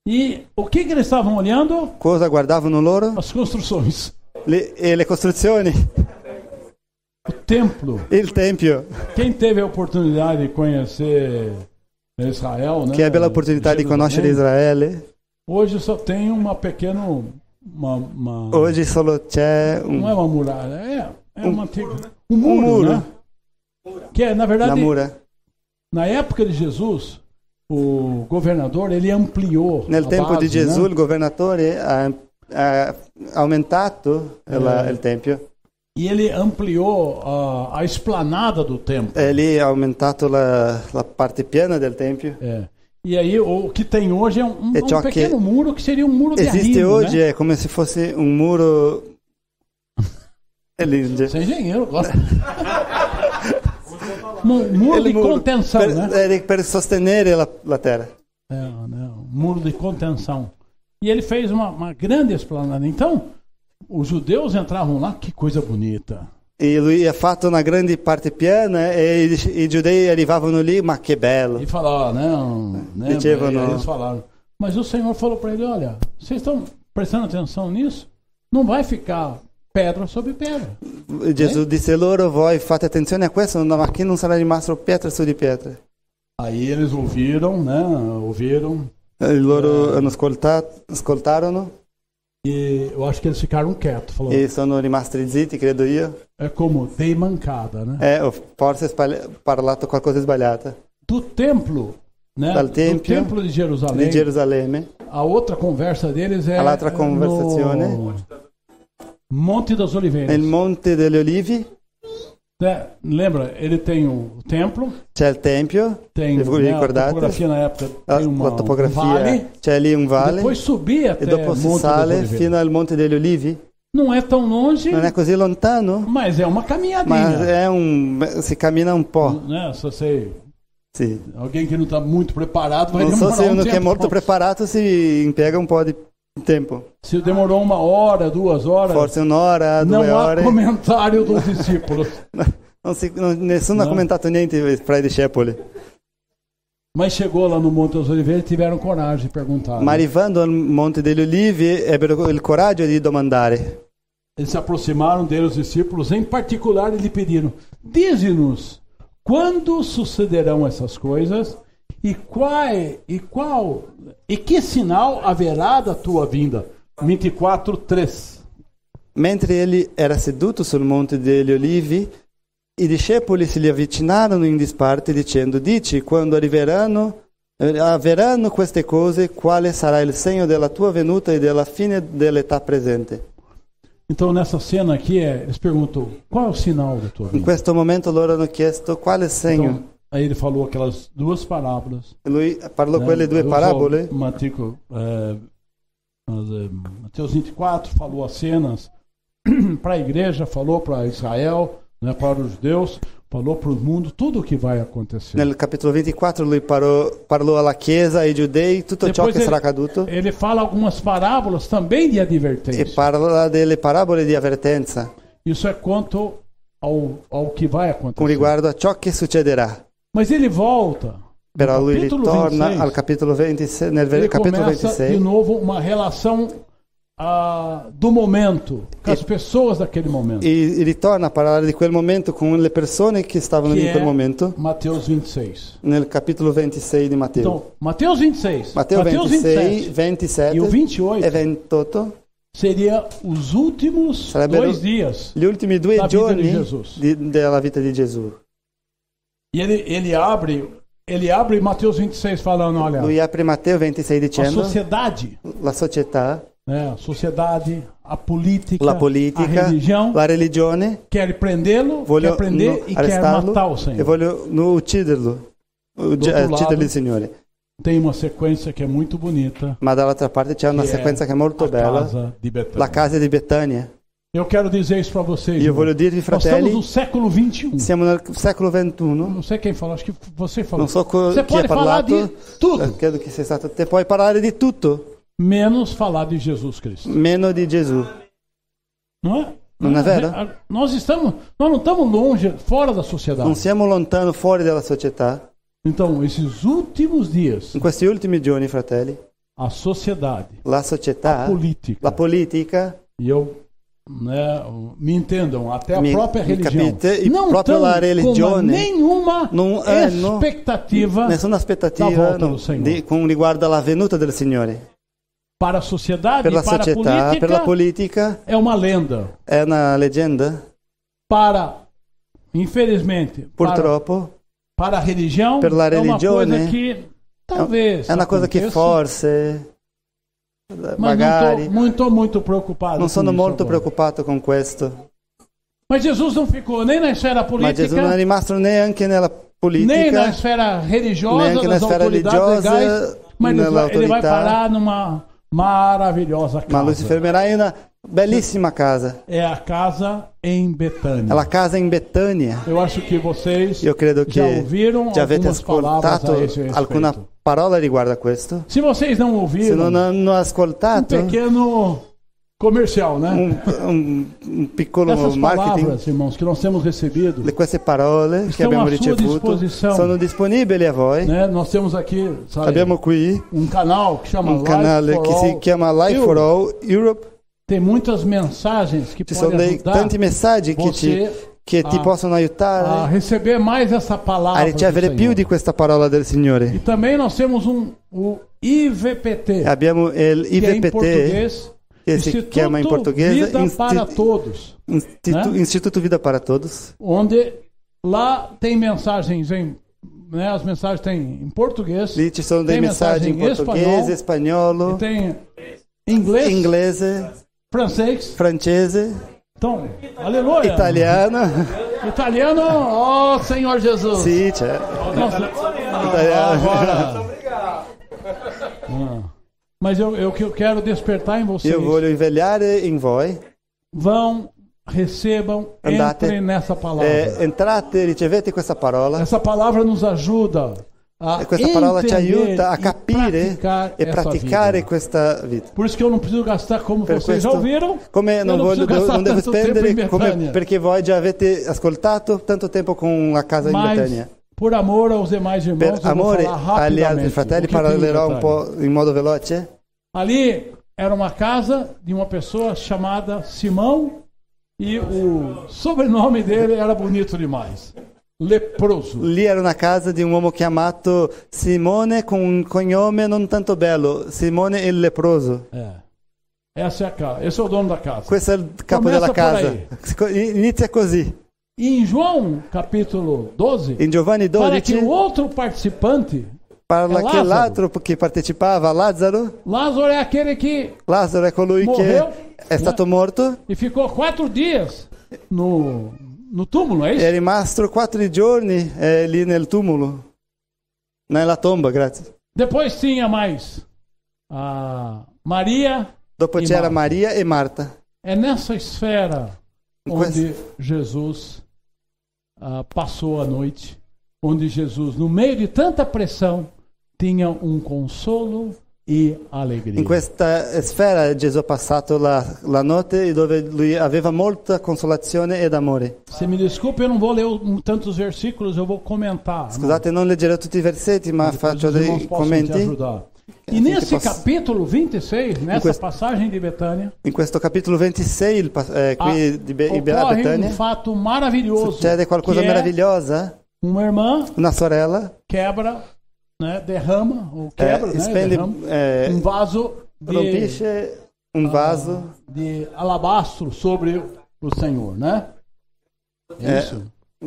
E o que eles estavam olhando? Cosa guardavano loro? As construções. Le costruzioni, O templo. il tempio. Quem teve a oportunidade de conhecer Israel, né? Chi ebbe l'opportunità di conoscere Israele, Hoje só tem uma pequena... oggi solo c'è Não é uma muralha, é uma antiga... Um muro, muro. né? Que é, na la verdade, mura. na época de Jesus, o governador, ele ampliou Nel a tempo base, di Gesù né? il governatore ha aumentato il tempio. E ele ampliou a esplanada do templo. E lì ha aumentato la parte piana del tempio. E aí o que tem hoje é um pequeno muro que seria um muro de Esiste arrimo, oggi né? è come se fosse un muro. Você é engenheiro, gosta. Muro de contenção, né? Per sostenere la terra. Um muro de contenção. E ele fez uma grande esplanada. Então, os judeus entravam lá, que coisa bonita. E lui ha fatto una grande parte piana e i giudei arrivavano lì, ma che bello. E falaram, não, né? Dicevano- Eles falaram. Mas o Senhor falou para ele, olha, vocês estão prestando atenção nisso? Não vai ficar pedra sobre pedra. Gesù disse loro, voi fate attenzione a questo, ma qui non sarà rimasto pietra su di pietra. Aí eles ouviram, né? Ouviram. Loro hanno ascoltarono E eu acho que eles ficaram quietos. Falou, e sono rimasti zitti, credo io. é como dei mancada, né? Ho forse parlato qualcosa di sbagliato. Do templo, né? Dal Do tempio templo de Jerusalém. Di Gerusalemme. A outra conversa deles é L'altra conversazione. no Monte das Oliveiras. Nel Monte degli Olivi Né? Lembra? Ele tem o templo, c'è il Tempio, tem vi né, a ricordate? topografia na época, La tem la um topografia, vale. c'è lì un vale Depois subir até e dopo si Monte das sale Oliveiras. fino al Monte degli Olivi. Não é tão longe, Non è così lontano, mas é uma ma caminhadinha. si cammina un po'. Né? Se você, Sì. alguém que não está muito preparado vai Non so demorar se uno tempo. che è molto preparato si impiega un po' di tempo. Se demorou 1 hora, 2 horas, Forse un'ora, não 2 há ore. comentário dos discípulos. Nessuno ha No. commentato niente fra i discepoli. Mas chegou lá no Monte das Oliveiras e tiveram coragem de perguntar. Ma arrivando al Monte degli Olivi ebbero il coraggio di domandare. Eles se aproximaram dele, os discípulos, em particular, e lhe pediram: dize-nos, quando sucederão essas coisas e que sinal haverá da tua vinda? 24:3. Mentre egli era seduto sul Monte degli Olivi, i discepoli si gli avvicinarono in disparte dicendo: dici, quando avverranno queste cose, quale sarà il segno della tua venuta e della fine dell'età presente? Então, nessa cena aqui, eles perguntam: qual é o sinal da tua In vinda? questo momento loro hanno chiesto quale segno. Então, aí ele falou aquelas duas parábolas. Lui parlò né? quelle due Usou parabole. Mateus 24 falou as cenas para a igreja, falou para Israel, né, para os judeus, falou para o mundo tudo o que vai acontecer. Nel capitolo 24 lui parlò alla Chiesa, ai Giudei, tutto ciò Depois che sarà accaduto. ele fala algumas parábolas também de E advertência. parla delle parabole di avvertenza Isso é quanto ao que vai con acontecer. riguardo a ciò che succederà. Mas ele volta. Però No lui capítulo ritorna 26, al capitolo 26, ele capitolo começa de 26 novo uma relação do momento, com as pessoas daquele momento. e ritorna a parlare di quel momento con le persone che stavano Que in quel é momento Mateus 26. nel capitolo 26 di Matteo. Então, Mateus 26. Matteo 26, 27 27 e o 28 e 28 seria os últimos Sarebbero 2 dias. gli ultimi 2 La vita di giorni Gesù. della vita di Gesù. E ele abre Mateus 26 falando, olha, Lui apre Matteo 26 a dicendo sociedade, la società, né, a sociedade, a política, la politica, a religião, la religione, quer prendê-lo, voglio quer prender e quer arrestarlo matar o e Senhor. voglio ucciderlo, ucciderlo lado- il Signore. Tem uma sequência que é muito bonita, Ma dall'altra parte c'è una que sequenza che è molto a bella, casa de Betânia. la casa di Betania. Eu quero dizer isso para vocês. Io irmão. voglio dirvi, Nós estamos fratelli, no século 21. siamo nel secolo XXI. Não sei quem falou, acho que você falou. Non so Você chi ha pode falar parlato, de tudo, credo che sia stato te. Puoi parlare di tutto, menos falar de Jesus Cristo. meno di Gesù. Não é? Não é vero? Nós não estamos longe, fora da sociedade. Non siamo lontano fuori dalla società. Então, esses últimos dias, In questi ultimi giorni, fratelli, a sociedade, la società, a política, la politica, e eu, né, me entendam, até a Mi própria religião, capite? E não proprio estão la com religione nenhuma non hanno expectativa nessuna da aspettativa volta do Senhor. con riguardo alla venuta del Signore. Para a sociedade Per e la para a società, per la política, politica, é uma lenda. è una leggenda, Para, infelizmente, purtroppo. para a religião, Per la é uma religione, coisa que talvez È una cosa che aconteça, forse, mas magari, não estou muito preocupado. non com sono isso molto agora. preoccupato con questo. Mas Jesus não ficou nem na esfera Ma Gesù non è política, rimasto neanche nella nem na politica, esfera religiosa, neanche na das sfera autoridades legais, religiosa, mas ele vai nell'autorità, parar numa maravilhosa ma lui si casa. fermerà in una bellissima casa. É a casa em È Betânia. la casa in Betania. Eu acho que vocês Io credo já che ouviram già avete algumas palavras ascoltato a esse respeito. alcuna parola riguardo a questo. Se vocês não Se ouviram, non hanno um ascoltato, pequeno comercial, né? un piccolo Essas marketing. palavras, irmãos, que nós temos recebido, Queste parole che estão abbiamo à sua ricevuto disposição. sono disponibili a voi. né? Nós temos aqui, sabe, Abbiamo qui um canal que chama un canale Life che for si All chiama Life for Europe. All Europe. Tem muitas mensagens que Ci sono podem ajudar tanti messaggi che ti possono a aiutare receber mais essa a palavra do ricevere più Senhor. di questa parola del E Signore. também nós temos o IVPT, Abbiamo il que é em IVPT, português, che si chiama in Instituto portoghese Vida para Todos, né? Istituto Vida para Todos. onde lá tem mensagens né, as mensagens tem em português, Lì ci sono dei tem messaggi in portoghese, e spagnolo, tem inglês, inglese, francês. francese, Então, aleluia. italiano. Italiano, ó Senhor Jesus. Sì, c'è. Nossa, Italiano. agora. Mas eu quero despertar em vocês. Io voglio invegliare in voi. Vão, recebam, Andate, entrem nessa palavra. entrate, ricevete questa parola. Essa palavra nos ajuda a Questa parola ci entender aiuta a e capire praticar e essa praticare vida. questa vita. Por isso que eu não preciso gastar, como Per vocês já questo, ouviram, come eu non, não voglio, preciso gastar non devo tanto tempo em spendere, come, Betânia. perché voi già avete ascoltato tanto tempo con la casa in Mas, Betania. por amor aos demais irmãos, Per eu vou amore falar agli altri rapidamente. fratelli o que tem em parlerò un Betânia. po' in modo veloce. Ali era uma casa de uma pessoa chamada Simão e o sobrenome dele era bonito demais. Leproso. Lì era una casa di un uomo chiamato Simone con un cognome non tanto bello, Simone il leproso. Essa é a casa. Esse é o dono da casa. Questo è il capo Começa della por casa. Inizia così. E em João, capítulo 12, In Giovanni para que 12 o outro participante, parla è che Lazzaro. l'altro che partecipava, Lazzaro, Lázaro é aquele que Lazzaro è colui Morreu, che è stato morto e ficou 4 dias no túmulo, é e isso? è rimasto 4 giorni lì nel tumulo, nella tomba, grazie. Depois tinha mais a Maria. Dopo E c'era Marta. Maria e Marta. É nessa esfera In onde Jesus passou a noite, onde Jesus, no meio de tanta pressão, tinha um consolo e alegria. In questa sfera Gesù ha passato la notte dove lui aveva molta consolazione ed amore. Você me desculpe, eu não vou ler tantos versículos, eu vou comentar. Scusate, non leggerò tutti i versetti, ma Depois faccio os irmãos dei possam te commenti. ajudar. E Assim que nesse posso- capítulo 26, nessa questo- passagem de Betânia, In questo capitolo 26, qui di ocorre Betania, fato maravilhoso. succede qualcosa que é meravigliosa. uma irmã Una sorella quebra, né, derrama, ou quebra, né, spende, derrama, um vaso de, rompisce un vaso de alabastro sobre o Senhor, né? É isso.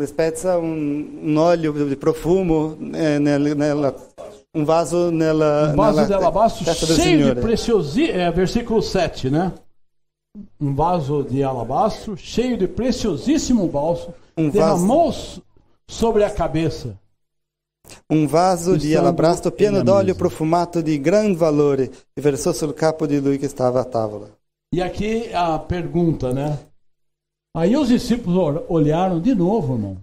spezza un olio di profumo un vaso nella vaso de alabastro testa del cheio de Signore. preciosismo, versículo 7, né? Um vaso de alabastro cheio de preciosíssimo bálsamo derramou sobre a cabeça. Un vaso di Stando alabastro pieno nella d'olio mesa. profumato di gran valore e versò sul capo di lui che stava a tavola. E aqui a pergunta, né? Aí os discípulos olharam de novo, irmão.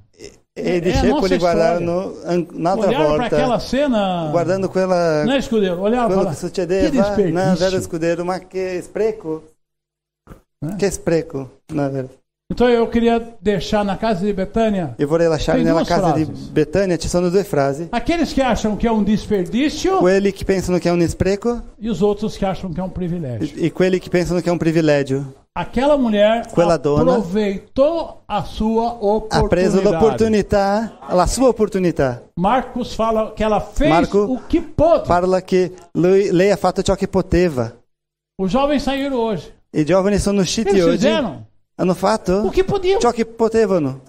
E i a discepoli nostra guardarono un'altra Olharam para aquela volta, cena. guardando quella, Né, escudeiro? Olharam quello para che que succedeva, no, vero desperdício. scudero, ma che spreco, Eh? che spreco, no, vero. Então eu queria deixar na casa de Betânia Io vorrei lasciare Tem nella duas casa di frases. Betania, ci sono 2 frasi. aqueles que acham que é um desperdício Quelli che pensano che è un spreco e os outros que acham que é um privilégio. e quelli che pensano che è un privilegio. Aquela mulher Quella donna aproveitou a sua Ha preso oportunidade. l'opportunità, la sua opportunità. Marcos fala que ela fez Marco o que pôde. Parla che lei ha fatto ciò che poteva. Os jovens saíram hoje. I giovani sono usciti Eles oggi, fizeram hanno fatto o que podiam. ciò che potevano.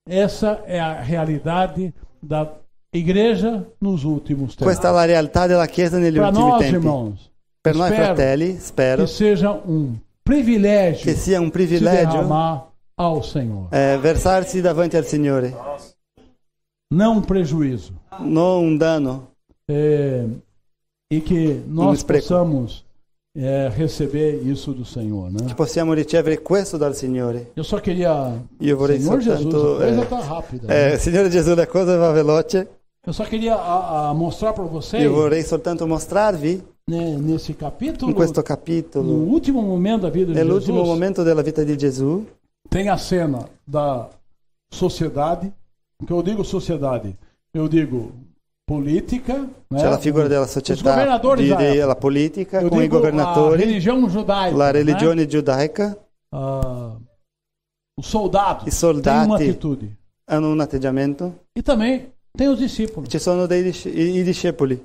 Essa é a realidade da igreja nos últimos tempos. Questa è la realtà della Chiesa negli Para ultimi nós, tempi. irmãos, Per noi spero fratelli, spero que seja um privilégio che sia un se privilegio derramar ao Senhor. versarsi davanti al Signore, Não um prejuízo. non un danno. E que nós espreco. possamos receber isso do Senhor, né? Che possiamo ricevere questo dal Signore. Eu só queria... Io vorrei Senhor Jesus, a soltanto... coisa está rápida. né? Signore Gesù, la cosa va veloce. Eu só queria mostrar para vocês Io vorrei soltanto mostrarvi nesse capítulo, In questo no capitolo, último momento da vida de nell'ultimo Jesus, momento della vita di Gesù, tem a cena da sociedade. Que eu digo sociedade, eu digo política, né? c'è la figura della Os società, governadores da época. la politica, Eu con i digo a governatori, religião judaica, la né? religione giudaica, Os soldados I soldati. têm uma atitude. hanno un atteggiamento. E também tem os discípulos. Ci sono i discepoli.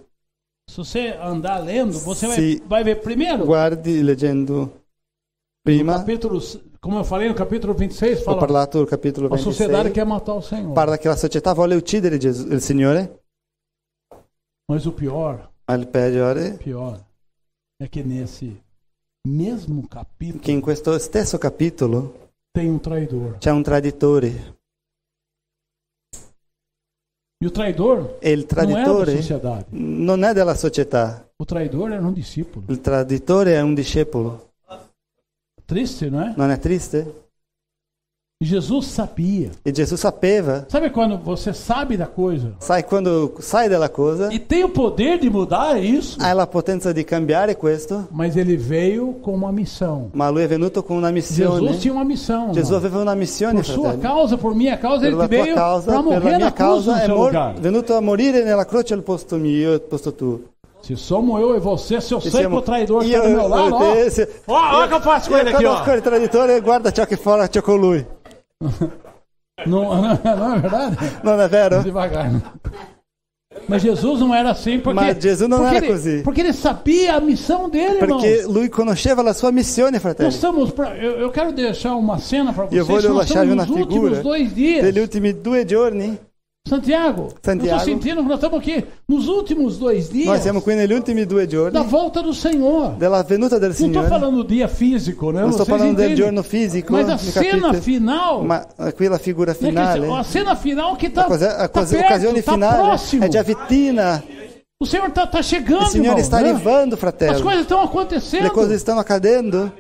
Se você andar lendo, você Se vai ver primeiro, guardi leggendo no prima, capítulo, como eu falei no capítulo 26, ho fala parlato del capitolo a sociedade 26, quer matar o Senhor. parla che la società vuole uccidere il Signore, Mas o pior ma il peggiore é que nesse mesmo capítulo che in questo stesso capitolo tem um traidor. c'è un traditore E o traidor e il não é da traditore sociedade. non è della società, O traidor era um discípulo. il traditore è un discepolo. Triste, não é? Non è triste? E Jesus sabia. E Gesù sapeva, Sabe quando você sabe da coisa sai quando sai della cosa, e tem o poder de mudar isso? hai la potenza di cambiare questo, Mas ele veio com uma missão. ma lui è venuto con una missione. Jesus tinha uma missão. Gesù irmão. aveva una missione, Por sua fratelli. causa, por minha causa, Per ele la tua veio causa, para per la morrer mia na cruz causa, no è seu lugar. venuto a morire nella croce al posto mio, al posto tuo. Se somos eu e você, se eu sei que Siamo o traidor io está do meu lado, ó. e te, Olha o que eu faço com ele aqui, conosco ó. il traditore, guarda ciò che c'è con lui. Não é verdade? Non è vero? Devagar. Mas Jesus não era assim, porque, Mas Jesus não porque era ele, così. porque ele sabia a missão dele, irmão. Perché lui conosceva la sua missione, fratelli. Nós estamos eu quero deixar uma cena para vocês. Io voglio Nós lasciarvi estamos una nos últimos figura 2 dias. degli ultimi 2 giorni. Santiago, eu estou sentindo que nós estamos aqui nos últimos 2 dias Noi siamo qui negli ultimi 2 giorni da volta do Senhor. della venuta del Não estou Signore. falando do dia físico, né? Non sto Vocês parlando del entendem. giorno fisico, Mas a mi cena capite? final, Ma qui la figura né, finale, a cena final que está l'occasione perto, está finale próximo. è già vittina. O Senhor está chegando, Il Signore irmão, sta né? arrivando, As fratello. coisas estão acontecendo. Le cose stanno accadendo.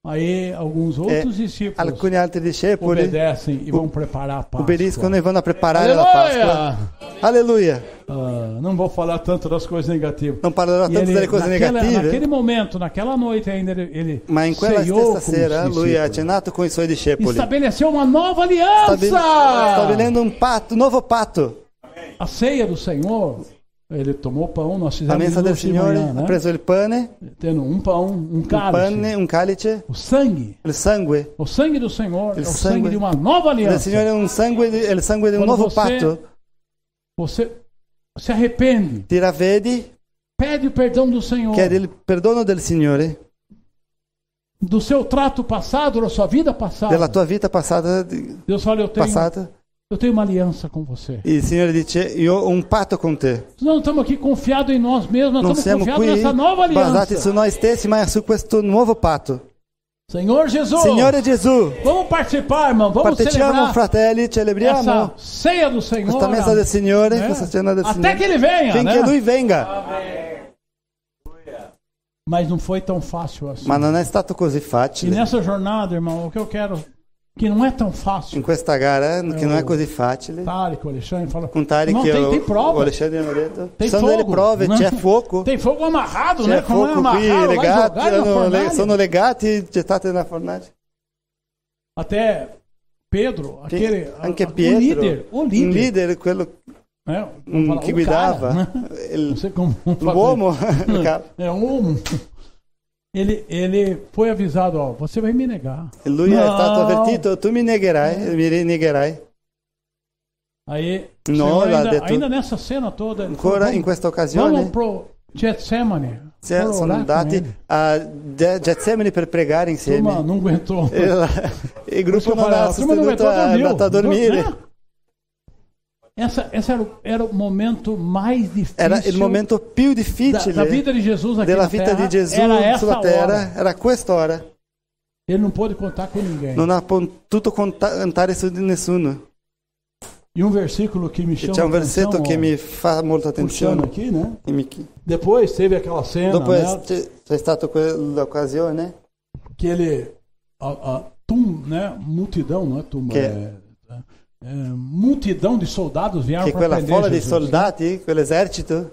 Aí alguns outros discípulos Alcuni altri discepoli obedecem e vão preparar a Páscoa. obbediscono e vanno a preparare la Pasqua. Aleluia! Alleluia. Não vou falar tanto das coisas negativas. Non parlerò E tanto delle cose naquele negative, momento, naquela noite ainda, ele ma in quella ceiou stessa com sera os lui ha discípulos. cenato con i suoi discepoli, Estabeleceu uma nova aliança. stabilendo un patto, un nuovo patto. A ceia do Senhor, ele tomou pão, nós La fizemos mensa isso del de Signore manhã, ha né? preso il pane, Tendo um pão, um un cálice. pane, un calice, O sangue. il sangue O sangue do Senhor é o sangue sangue de uma nova del aliança. Signore è è il sangue di un Quando nuovo você- patto. Você se arrepende, Ti ravvedi, pede o perdão do Senhor, chiedi il perdono del Signore, do seu trato passado, da sua vida passada. della tua vita passata, Deus fala, eu tenho uma aliança com você. il Signore dice io ho un patto con te. Nós não estamos aqui confiados em nós mesmos, nós Non estamos siamo confiados qui nessa nova basati aliança. su noi stessi, ma su questo nuovo patto. Senhor Jesus, Signore Gesù, vamos participar, irmão, vamos partecipiamo, celebrar fratelli, celebriamo essa ceia do Senhor, questa messa del Signore, né? questa cena del Até Signore, que Ele venha, finché né? Lui venga. Mas não foi tão fácil assim. Ma non è stato così E facile. nessa jornada, irmão, o que eu quero, que não é tão fácil. In questa gara, che non è così facile, Tarico, Alexandre fala, con Tari irmão, che tem o prova, Alexandre hanno detto, tem ci sono delle fogo, prove, né? c'è fuoco, Tem fogo amarrado, c'è né? Como é fuoco qui, amarrado, vai legati, jogar na fornalha. sono legati, gettate nella fornace. Até Pedro, aquele Anche o Pietro, líder, un leader, quello né? Vamos falar, che o guidava, cara, né? il- Não sei como fazer. l'uomo, il capo. É um homo. Ele foi avisado, ó, você vai me negar. E lui è No. stato avvertito, tu mi negherai. Aí, o No, Senhor l'ha ainda, detto. ainda nessa cena toda, ele Ancora falou, in questa vamos occasione pro Getsemane. for sono orar com andati ele. a Getsemani per pregare Turma insieme. não aguentou. Il gruppo non a ha turma não sostenuto, aguentou, è dormiu. andato a dormire. Né? Essa era o momento mais difícil Era il momento più da difficile vida de Jesus aqui della na vita terra. di Gesù Era essa sulla hora. terra, era quest'ora. Ele não pôde contar com ninguém. Non ha potuto contare su di nessuno. E um versículo que me E chama c'è un a atenção, versetto che ó, mi fa molta puxando attenzione. aqui, né? E mi- Depois teve aquela cena, Dopo né? c'è stata quell'occasione Que ele né? Multidão, não é turma, Que- multidão de soldados vieram che para quella prender folla di Jesus, né? soldati, quell'esercito,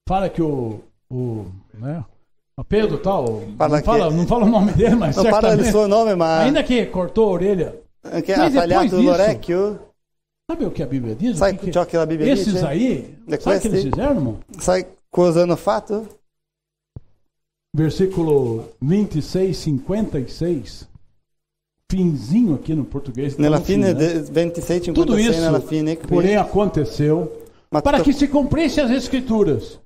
Fala que o né? O Pedro tal, Parla não fala o nome dele, mas non parla del suo nome, ma ainda que cortou a orelha. che ha tagliato l'orecchio. Sabe o que a Bíblia diz? Sai ciò che la Bibbia Esses dice? aí, De sabe o que eles questi? fizeram, irmão? Sai cosa hanno fatto? Versículo 26, 56, finzinho aqui no português. Nella no fine fim, né? 26, Tudo 56 isso, nella fine qui. porém, aconteceu Ma para tutto- que se cumprisse as escrituras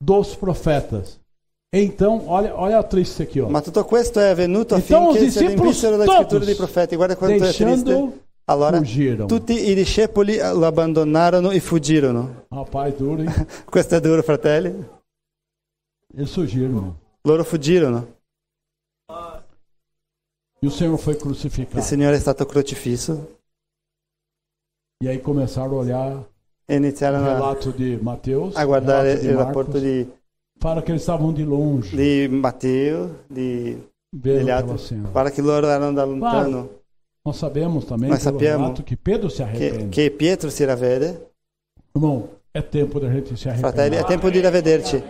dos profetas. Então, olha a triste aqui, ó. Ma tutto questo è avvenuto Então, affinché os si adempissero le discípulos scritture todos, dei profeti. Guarda quanto è triste. deixando, Allora, fugiram. tutti i discepoli lo abbandonarono e fuggirono. Rapaz, duro, hein? Questo è duro, fratelli. Eles fugiram, irmão. Loro fuggirono. E o Senhor foi Il crucificado. Signore è stato crocifisso E aí começaram a olhar e o iniziarono relato de Mateus, a guardare relato de il Marcos. rapporto Fala que eles estavam de longe, di Matteo, di vendo degli aquela altri. cena. Guarda che loro erano da lontano. Nós sabemos também Nós pelo sabemos relato que Pedro se arrepende. Che Pietro si ravvede. Irmão, é tempo da gente se Fratelli, arrepender. è tempo di ravvederci.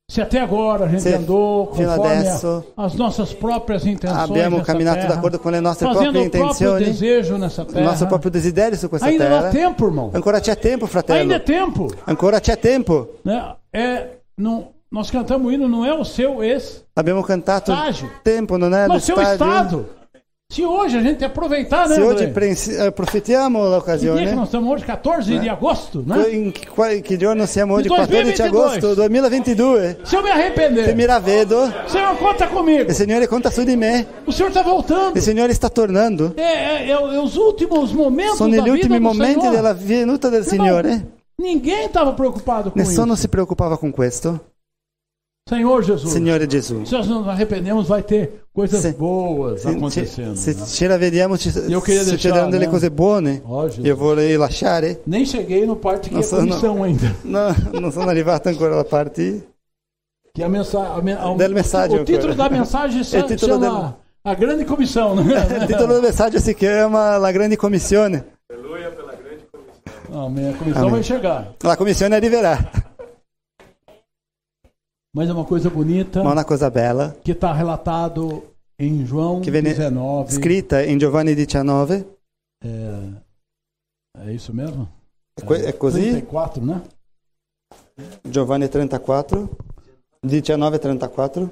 Se até agora a gente Se andou fino conforme adesso as nossas próprias intenções abbiamo nessa camminato terra, d'accordo con le nostre fazendo proprie o próprio intenzioni, desejo nessa il nostro terra, proprio desiderio su questa ainda dá terra. tempo, irmão. Ancora c'è tempo, Ainda é fratello. tempo. Ancora c'è tempo. Né? Nós cantamos o hino, não é o seu Abbiamo cantato estágio, tempo, non è no lo seu stadio. estado. Se hoje a gente aproveitar, né, Se oggi André? approfittiamo Que dia que l'occasione, nós estamos hoje? 14 de agosto, né? in che giorno siamo oggi? Di 14 2022. agosto 2022. Se eu me Se arrepender, mi ravvedo, Senhor, conta comigo. il Signore conta su di me, O Senhor está voltando. il Signore sta tornando. É os últimos momentos Sono da gli ultimi vida do momenti Senhor. della venuta del Irmão, Signore. ninguém estava preocupado com Nessuno isso. si preoccupava con questo. Senhor Jesus, Signore Gesù. se nós nos arrependemos, vai ter coisas Se- boas acontecendo. Se né? ci ravvediamo Io queria succederanno deixar, delle né? cose buone. Ó, Jesus. Io vorrei lasciare. Nem cheguei no parte que Não é sou- comissão ainda. No, non sono arrivato ancora alla parte. Que a mensagem, Del messaggio o título ancora. da mensagem Il titolo chama A Grande Comissão, né? Il titolo del messaggio si chiama La Grande Commissione. Amém. A comissão Amém. vai chegar. La commissione arriverà. Mas é uma coisa bonita Ma una cosa bella que está relatado em João che viene 19. scritta in Giovanni 19. É isso mesmo? È così? 34, né? Giovanni 34. 19:34.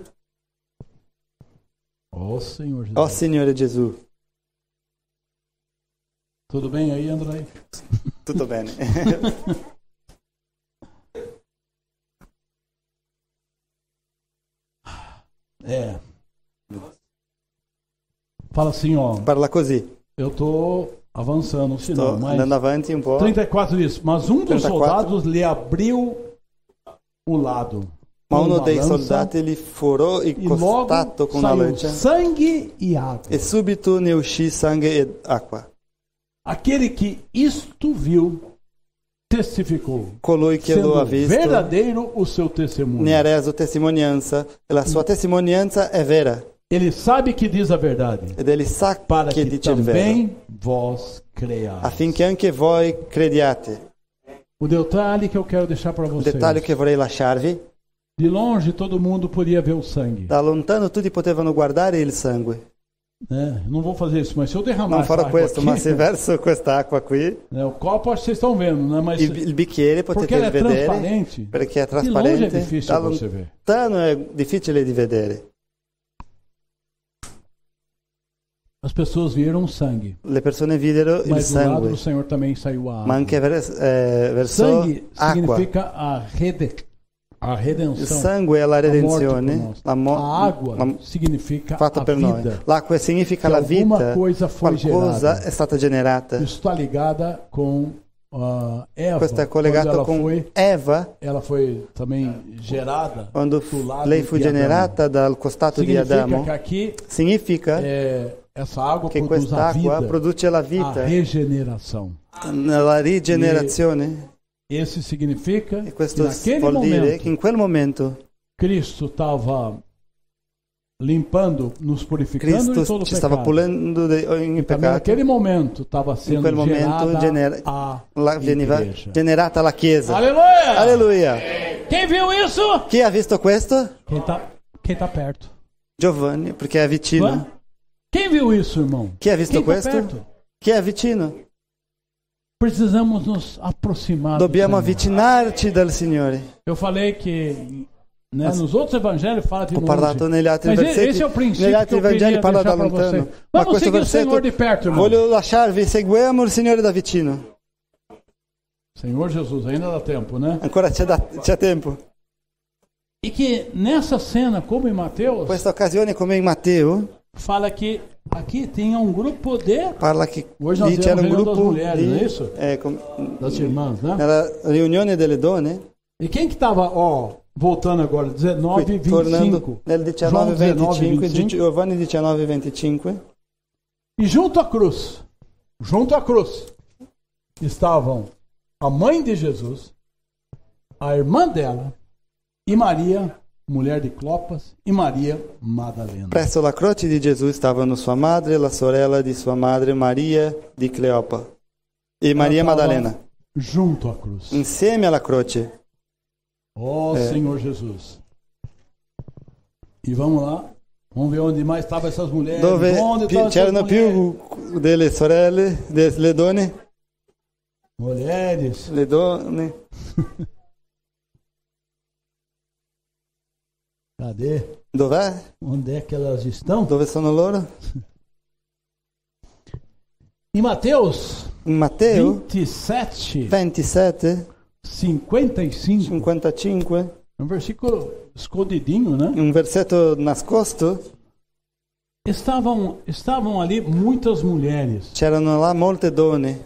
Ó Senhor Jesus. Ó Signore Gesù. Tudo bem aí, André? Tutto bene. É. Fala assim, ó. Parla così. Eu tô avançando, Sto senão, mas andando avanti un po'. 34 diz, mas um dos 34. soldados lhe abriu o lado. Ma com uno uma dei lança, soldati li forò il e logo costato con una saiu lancia sangue e água. e subito ne uscì sangue ed acqua. Aquele que isto viu testificou, Colui che sendo lo ha visto verdadeiro o seu testemunho. ne ha reso testimonianza e la sua testimonianza è vera Ele sabe que diz a verdade, ed egli sa para che que dice il vero, também vós creiais. affinché anche voi crediate. O detalhe que eu quero deixar para Un vocês. dettaglio che vorrei lasciarvi: De longe todo mundo podia ver o sangue. da lontano tutti potevano guardare il sangue. Né? Não vou fazer isso, mas se eu derramar Non essa farò água questo, aqui, ma se verso quest'acqua qui, né, o copo acho que vocês estão vendo, né? Mas il bicchiere porque potete ela é vedere transparente, perché è de longe é trasparente, difícil da você ver. lontano è difficile di vedere. As pessoas viram o sangue, Le persone videro il mas do lado sangue, do Senhor também saiu a ma água. anche verso Sangue acqua. significa a Il redenção. sangue è la A morte por redenzione, nós. la A água la- significa fatta a per noi. vida. L'acqua significa Que la alguma vita, coisa foi qualcosa gerada. è stata generata. Isso está ligada com Eva. Questo è Quando collegato ela con foi, Eva, ela foi também gerada quando do lado lei fu di Adamo. generata dal costato di Significa Adamo. que aqui Significa essa água che produz a quest'acqua vida, produce la a vita, regeneração. la rigenerazione. Esse significa E que questo naquele vuol dire momento che in quel momento Cristo estava limpando, nos purificando de todo Cristo o ci stava pecado. pulendo di ogni E também peccato. naquele momento estava In sendo quel momento gerada a veniva igreja. generata la Chiesa. Aleluia! Alleluia! Quem viu isso? Chi ha visto questo? Quem tá perto. Giovanni, perché è vicino. Hã? Quem viu isso, irmão? Chi ha visto Quem tá questo? perto? Chi è vicino? Precisamos nos aproximar do Dobbiamo Senhor. avvicinarci dal Signore. Eu falei que nos outros evangelhos fala de Ho longe. parlato negli altri Mas versetti. esse é o princípio Negli que altri eu queria Vangeli parla da deixar para lontano. você. Ma Vamos questo seguir o versetto Senhor de perto, irmão. voglio lasciarvi, seguiamo il Signore da vicino. Senhor Jesus, ainda dá tempo, né? Ancora c'è tempo. E que nessa cena, como em Mateus, Questa occasione, come in Matteo, fala que aqui tinha um grupo de... parla che Hoje nós lì c'era un temos reunião das gruppo mulheres, não é isso? Das irmãs, né? nella riunione delle donne, E quem que estava, voltando agora, 19 e 25. tornando nel João 19:25, 19:25. Giovanni 19:25, E junto à cruz, estavam a mãe de Jesus, a irmã dela, e Maria, mulher de Clopas, e Maria Madalena. presso la croce di Gesù stavano sua madre, la sorella di sua madre Maria di Cleopa e Maria Ela tava Maddalena, junto à cruz. insieme alla croce. Senhor Jesus. E vamos lá. Vamos ver onde mais estavam essas mulheres. Dove Onde estavam c'erano essas mulheres? più delle sorelle, delle donne, Mulheres. le donne. Cadê? Dov'è? Onde é que elas estão? Dove sono loro? Em Mateus In Matteo 27, 27, 55. 55, É um versículo escondidinho, né? un versetto nascosto, Estavam ali muitas mulheres. c'erano là molte donne.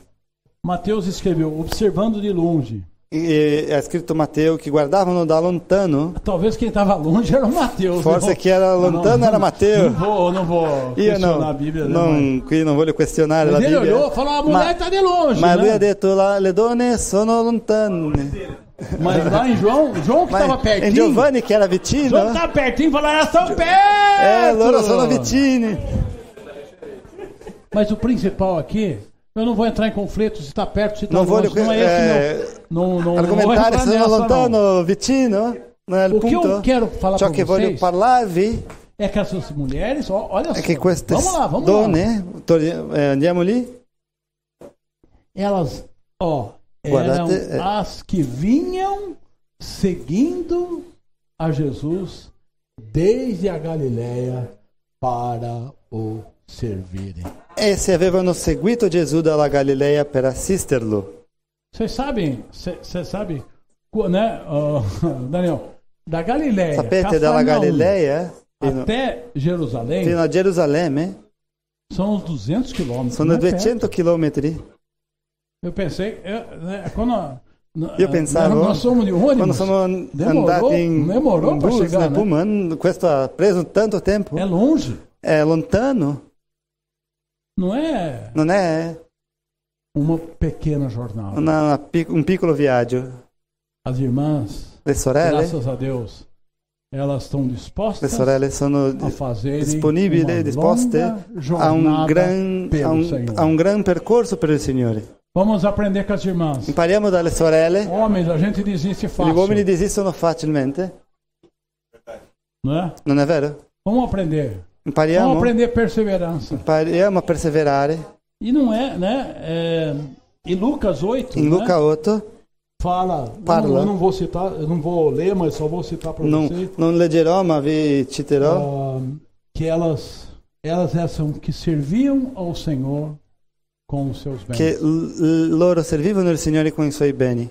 Mateus escreveu, observando de longe. E è scritto Matteo che guardavano da lontano. Talvez quem estava longe era o Mateus. Forse chi era lontano era Matteo. Não vou Io questionar a Bíblia. Né, qui non voglio questionare la mas ele Bibbia. olhou e falou, a mulher está de longe. Ma lui né? ha detto le donne sono lontane. Mas lá em João que estava Ma pertinho. in Giovanni che era vicino, João que estava pertinho falou, elas estão perto. loro sono vicini. Mas o principal aqui, eu não vou entrar em conflito se está perto, se está Non longe. voglio Não é esse não vou argomentare entrar se sono nessa, lontano não. o vicino. Non è il O que eu punto. quero falar Ciò para che voglio vocês parlarvi é que essas mulheres, olha è só, che queste vamos lá. donne, andiamo lì, Elas, Guardate, eram as que vinham seguindo a Jesus desde a Galileia para o servirem. esse avevano seguito Gesù dalla Galilea per assisterlo. Vocês sabem, você sabe, né, Daniel, da Galileia, Sapete, dalla Galilea até Jerusalém, fino a Gerusalemme são uns 200 quilômetros. sono não é 200 chilometri. Eu pensei, quando Io pensavo, nós somos de ônibus, quando sono andati in demorou para bus, chegar, nel né? pullman, questo ha preso tanto tempo. É longe, È lontano, não é non è uma pequena jornada. un piccolo viaggio. As irmãs, Le sorelle, graças a Deus, elas estão dispostas le sorelle sono a fazerem disponibili, uma disposte longa a un jornada pelo Senhor. a un gran percorso per il Signore. Vamos aprender com as irmãs. Impariamo dalle sorelle. Homens, a gente desiste Gli fácil, uomini desistono facilmente, não é? non è vero? Vamos aprender. Vamos Impariamo, aprender perseverança. impariamo a perseverare. E não é, né? Em Lucas 8, In né? Luca 8, Parla. Eu não vou citar, eu não vou ler, mas só vou citar para vocês. non leggerò ma vi citerò Que elas são que serviam ao Senhor com os seus bens. che loro servivano il Signore con i suoi beni.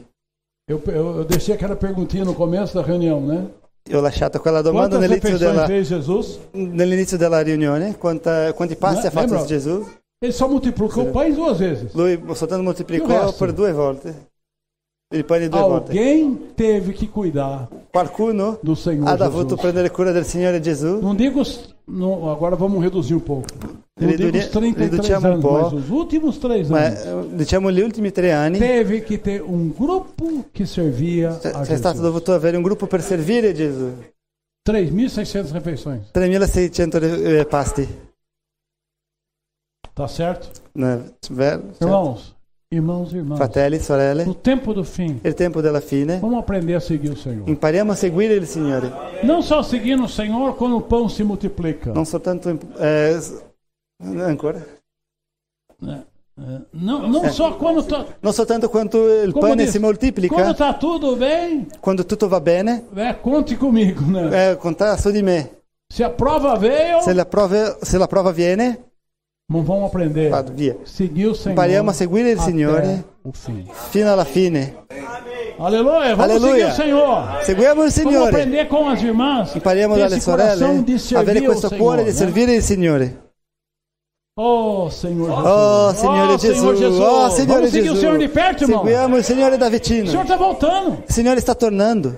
Eu deixei aquela perguntinha no começo da reunião, né? Io ho lasciato quella domanda Quantas refeições nell'inizio fez Jesus? della riunione. Quanti passi ha fatto Lembra? Gesù? Ele só multiplicou pães 2 vezes. Lui soltanto E o moltiplicò resto? per 2 volte. Il pane 2 volte. Alguém teve que cuidar Qualcuno do Senhor ha dovuto Jesus. prendere cura del Signore Gesù. Não digo agora vamos reduzir um pouco. Não digo os 33 Riduciamo un anos, po'. mas os últimos 3 Ma anos. diciamo gli ultimi 3 anni Teve que ter um grupo que servia a c'è stato Jesus. dovuto avere un gruppo per servire Gesù. 3.600 refeições. 3600 pasti. Tá certo? Vero? Irmãos, Irmãos e irmãs, Fratelli, no sorelle, tempo do fim, il tempo della fine, vamos aprender a seguir o Senhor. impariamo a seguire il Signore. Não só seguindo o Senhor quando o pão se multiplica. Non soltanto... ancora? Não só quando tá, Non soltanto quando il como pane diz, si moltiplica, quando tá tudo bem, quando tutto va bene, conte comigo, né? conta su di me. Se a prova veio, Se la prova viene, não vamos aprender. vado via. Seguir o Senhor. Impariamo a seguire il até Signore o fim. fino alla fine. Aleluia, vamos Aleluia. seguir o Senhor. Seguiamo il Vamos Signore. aprender com as irmãs. Impariamo ter dalle esse coração sorelle de a servir avere ao questo Senhor, cuore di né? servire il Signore. Oh, Senhor Jesus. Oh, Signore Gesù. Senhor Jesus. Oh, Signore Vamos seguir Gesù. o Senhor de perto, irmão. Seguiamo il Signore da O vicino. Senhor está voltando. Il Signore sta tornando.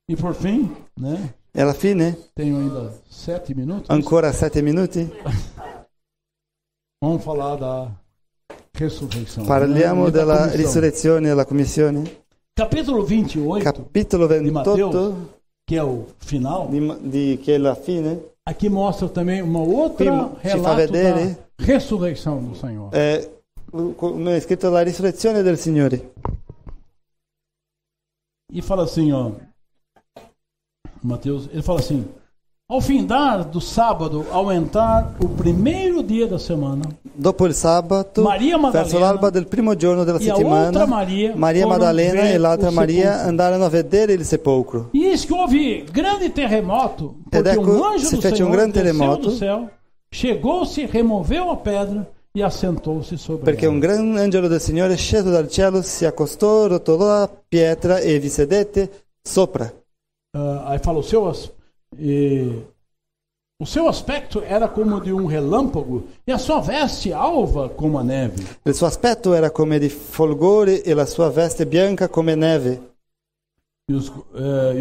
E por fim, né? E alla fine, Tenho ainda 7 minutos. ancora 7 minuti, Vamos falar da ressurreição. parliamo né? Da della comissão. risurrezione e della commissione. Capítulo 28, Capitolo de 28, Mateus, que é o final, che è la fine, aqui mostra também uma outra Qui ci fa relato vedere- da ressurreição do Senhor. come è scritto la risurrezione del Signore. E fala assim, ó, Mateus, ele fala assim: ao findar do sábado, ao entrar o primeiro dia da semana, Dopo il sabato, Maria Maddalena verso l'alba del primo giorno della e a outra settimana, Maria, Maria foram Maddalena ver e l'altra o Maria sepulcro. andarono a vedere il sepolcro. E eis que houve grande terremoto, Ed porque ecco, um anjo si do fece Senhor un gran desceu terremoto. do céu, chegou-se, removeu a pedra e assentou-se sobre Perché ela. un gran angelo del Signore sceso dal cielo si accostò, rotolò la pietra e vi sedette sopra. Aí fala o seu aspecto era como de um relâmpago e a sua veste alva como a neve. Il suo aspetto era come di folgore e la sua veste bianca come neve. E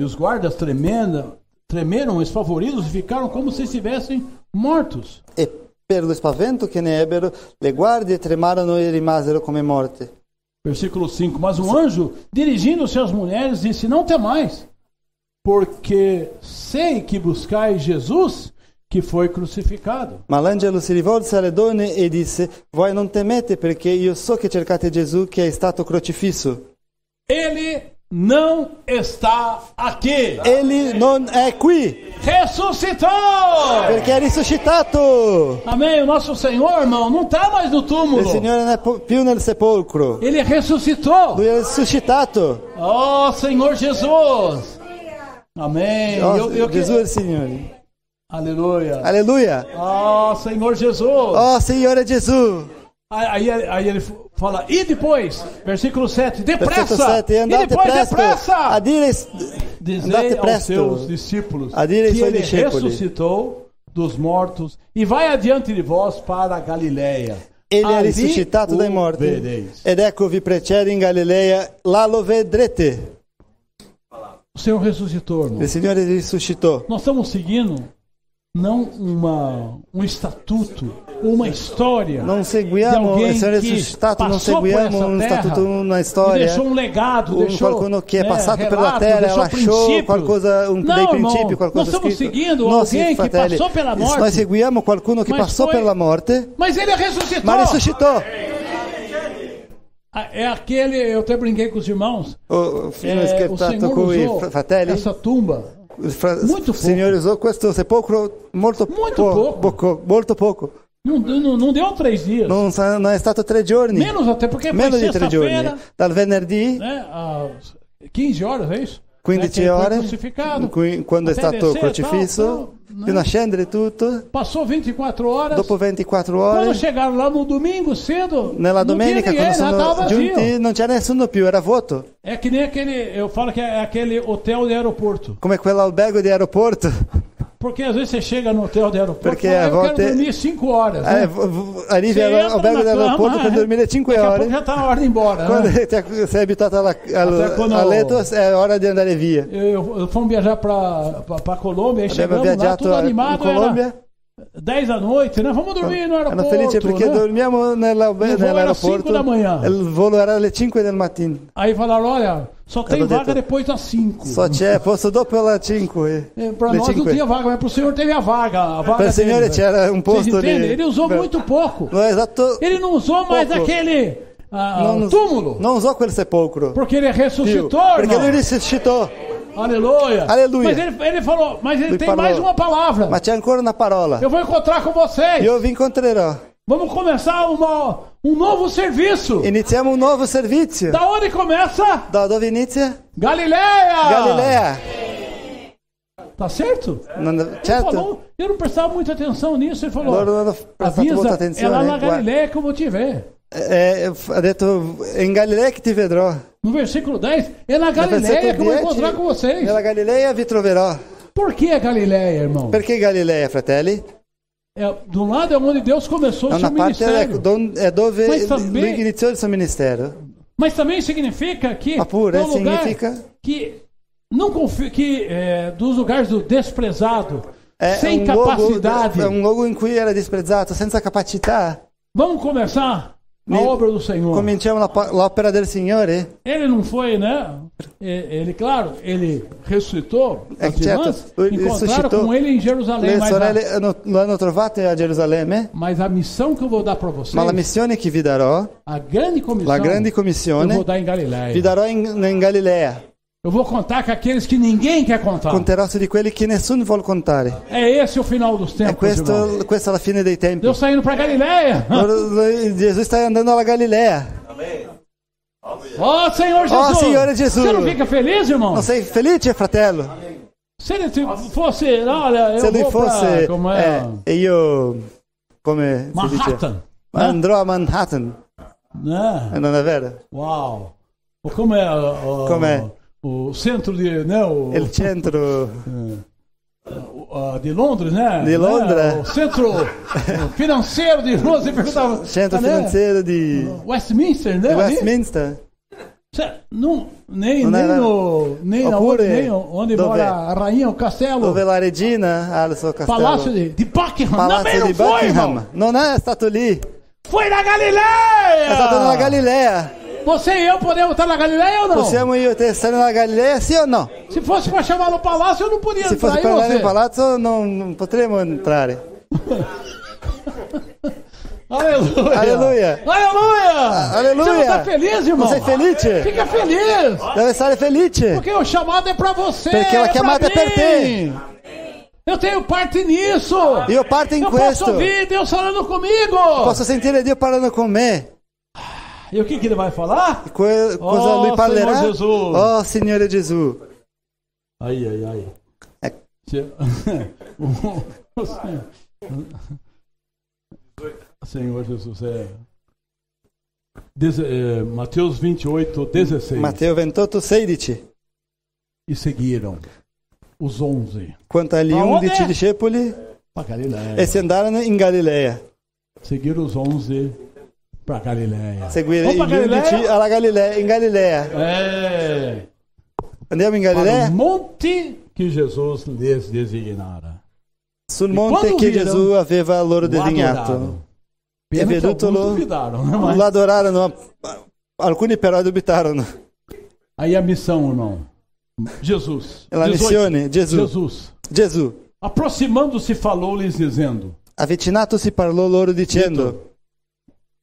os guardas tremeram esfavoridos e ficaram como se estivessem mortos. E per lo spavento che ne ebbero, le guardie tremarono e rimasero come morte. Versículo 5. Mas um anjo, dirigindo-se às mulheres, disse: não temais, porque sei que buscais Jesus, que foi crucificado. Ma l'angelo si rivolse alle donne e disse: voi non temete perché io so che cercate Gesù che è stato crocifisso. Ele não está aqui. Egli non è qui Ressuscitou! perché è risuscitato. Amém. O nosso Senhor, irmão, não está mais no Il túmulo. Signore non è più nel sepolcro. Ele ressuscitou. Lui è risuscitato. Oh, Senhor Jesus. Amém. Oh, Gesù è il Signore. Aleluia. Alleluia. Oh, Senhor Jesus. Oh, Signore Gesù. Aí ele fala, e depois, versículo 7, Versetto depressa, 7. e Andate depois presto depressa, a dire, dizei andate aos presto seus discípulos a dire ai que suoi ele discepoli. ressuscitou dos mortos e vai adiante de vós para a Galileia. Egli è Ali risuscitato o dai morti vereis. ed ecco vi precede in Galilea, là lo vedrete. O Senhor ressuscitou, irmão. Il Signore risuscitò. Nós estamos seguindo não um estatuto ou uma história Non de seguiamo il alguém Signore que risuscitato, non passou por seguiamo essa un terra statuto, una e storia. deixou um legado, deixou Qualcuno che è né, passato per la relato, terra, deixou lasciò princípios. qualcosa, Não, dei irmão, principi, nós qualcosa estamos scritto. seguindo No, alguém sì, que fratelli, passou pela morte. noi seguiamo qualcuno che Mas passò foi- per la morte, Mas ele ressuscitou. ma risuscitò. É aquele, eu até brinquei com os irmãos. Ho fino O scherzato Senhor con i usou fratelli. essa tumba. Il Molto Signore usò questo sepolcro molto poco. Molto poco. Não deu 3 dias. Non è stato 3 giorni. Menos até porque Meno foi di 3 giorni. sexta-feira, Dal venerdì, né, às 15 horas, é isso? 15 Né, que ele foi ore, crucificado. quando è Até stato descer, crocifisso, tal, né? fino a scendere tutto. Passou 24 horas. Dopo 24 Quando ore, chegaram lá no domingo cedo, nella não tinha domenica, ninguém, quando já estava sono vazio. giunti, non c'era nessuno più, era vuoto. É que nem aquele, eu falo que é aquele hotel de aeroporto. Come quell'albergo di aeroporto. Porque às vezes você chega no hotel de aeroporto Porque e fala, a eu volta quero é- dormir 5 horas. Né? Arrivi Você entra all'albergo na dell'aeroporto cama, per dormire 5 daqui a ore. pouco já está na hora de ir embora. Quando Né? sei abituato Até quando- a letto, è ora di andare via. Eu fomos viajar para Colômbia, aí Abbiamo chegamos lá, viaggiato tudo in animado, Colômbia. era 10 da noite, né? Vamos dormir no Erano aeroporto. felici perché né? dormiamo era 5 da manhã. Il volo era alle 5 del mattino. Aí falaram, olha, só tem Ela vaga deitou. depois das 5. Só c'è posto dopo alle 5. Para nós não tinha vaga, mas para o senhor teve a vaga. A vaga Per il Signore dele, c'era un Vocês posto entendem? lì. Ele usou muito pouco. No, esatto. Ele não usou mais Pouco. aquele o túmulo. não usou aquele sepulcro. Porque ele ressuscitou, Porque irmão. ele ressuscitou. Aleluia. Aleluia. Mas ele falou, mas ele tem falou. mais uma palavra. Ma c'è ancora una parola. Eu vou encontrar com vocês. Io vi incontrerò. Vamos começar um novo serviço. Iniziamo un nuovo servizio. Da onde começa? Da dove inizia? Galileia. Galilea. Tá certo? Ele Certo? falou, eu não prestava muita atenção nisso. Ele falou, Loro non ho prestato molta avisa, é lá na attenzione. Galileia que eu vou te ver. Ha detto, è in Galilea che ti vedrò. No versículo 10, é na Nel Galileia versetto que eu vou 10, encontrar com vocês. Nella Galilea vi troverò. Por que a Galileia, irmão? Perché Galilea, fratelli? De um lado é onde Deus começou o Da seu una parte ministério. è dove Mas também- lui iniziò il suo ministero. Mas também significa que Ma pure é um lugar significa que não confia, que dos lugares do desprezado, è sem un capacidade. luogo, è un luogo in cui era disprezzato, senza capacità. Vamos começar a obra do Senhor. Cominciamo l'opera del Signore? Ele não foi, né? Ele, claro, ele ressuscitou. As certo, irmãs lui encontraram ressuscitou. com ele em Jerusalém. Le sorelle lo hanno trovato a Gerusalemme, Mas a missão que eu vou dar para vocês, ma la missione che vi darò, a grande comissão, la grande eu commissione, vou dar em Galileia. vi darò in Galilea. Eu vou contar com aqueles que ninguém quer contar. Conterò su di quelli che nessuno vuole contare. É esse o final dos E tempos, irmão. questa è la fine dei tempi. Deus está indo para Galileia. Gesù sta andando alla Galilea. Ó Senhor Jesus. Signore Gesù. Você não fica feliz, irmão? Non sei felice, fratello? Se ele fosse, olha, eu Se lui vou fosse pra, como é, e io come si dice? Manhattan, Andrò a Manhattan. né? Non è vero? Uau. Ou como é, Com'è? o centro de, né, Il centro de Londres, né? De Londra. Né? O centro financeiro de Londres, você perguntava, centro né? finanziario di Westminster, né? ali? Westminster. Não, nem Não era- na Oppure, nem onde dove? mora a rainha, o castelo, Dove la regina ha il suo castello. palácio de Buckingham. Palazzo Também não di foi, Buckingham. irmão. Non è stato lì, Foi na è Galileia! stato nella Galilea. Você e eu podemos estar na Galileia ou não? Possiamo io e te stare nella Galilea, sì o no? Se fosse para chamar no palácio, eu não podia Se entrar. fosse E per andare você? nel palazzo non potremmo entrare. Aleluia! Aleluia! Aleluia! Aleluia! Você não está feliz, irmão? Non sei felice? Fica feliz! Deve stare felice. Porque o chamado é para você. Perché la chiamata pra è per te. mim. Eu tenho parte nisso. Io parto in eu questo. posso ouvir Deus falando comigo. Posso sentire Dio parlando con me. E o que ele vai falar? Cosa lui parlerà? Signor Gesù. Oh, Signore Gesù. Ai, ai, ai. Senhor Jesus, Mateus 28, 16. Matteo 28, 16. E seguiram os 11 Quanto agli Aonde? 11 discepoli, para Galiléia. essi andarono in Galilea. Seguiram os 11 para Galiléia. Seguire Vamos gli para 11 Galiléia? alla Galilea, in Galilea. É. Andiamo in Para Galilea? o monte que Jesus lhes designara. Sul E monte quando che viram, Gesù aveva loro O designato. adoraram. E Pena que vedutolo, alguns duvidaram, né? Mas... lo adorarono, alcuni però dubitarono. Aí a missão, irmão. Jesus. La 18. missione, Gesù. Jesus. Gesù, Aproximando-se, falou-lhes dizendo. avvicinatosi, parlò loro dicendo,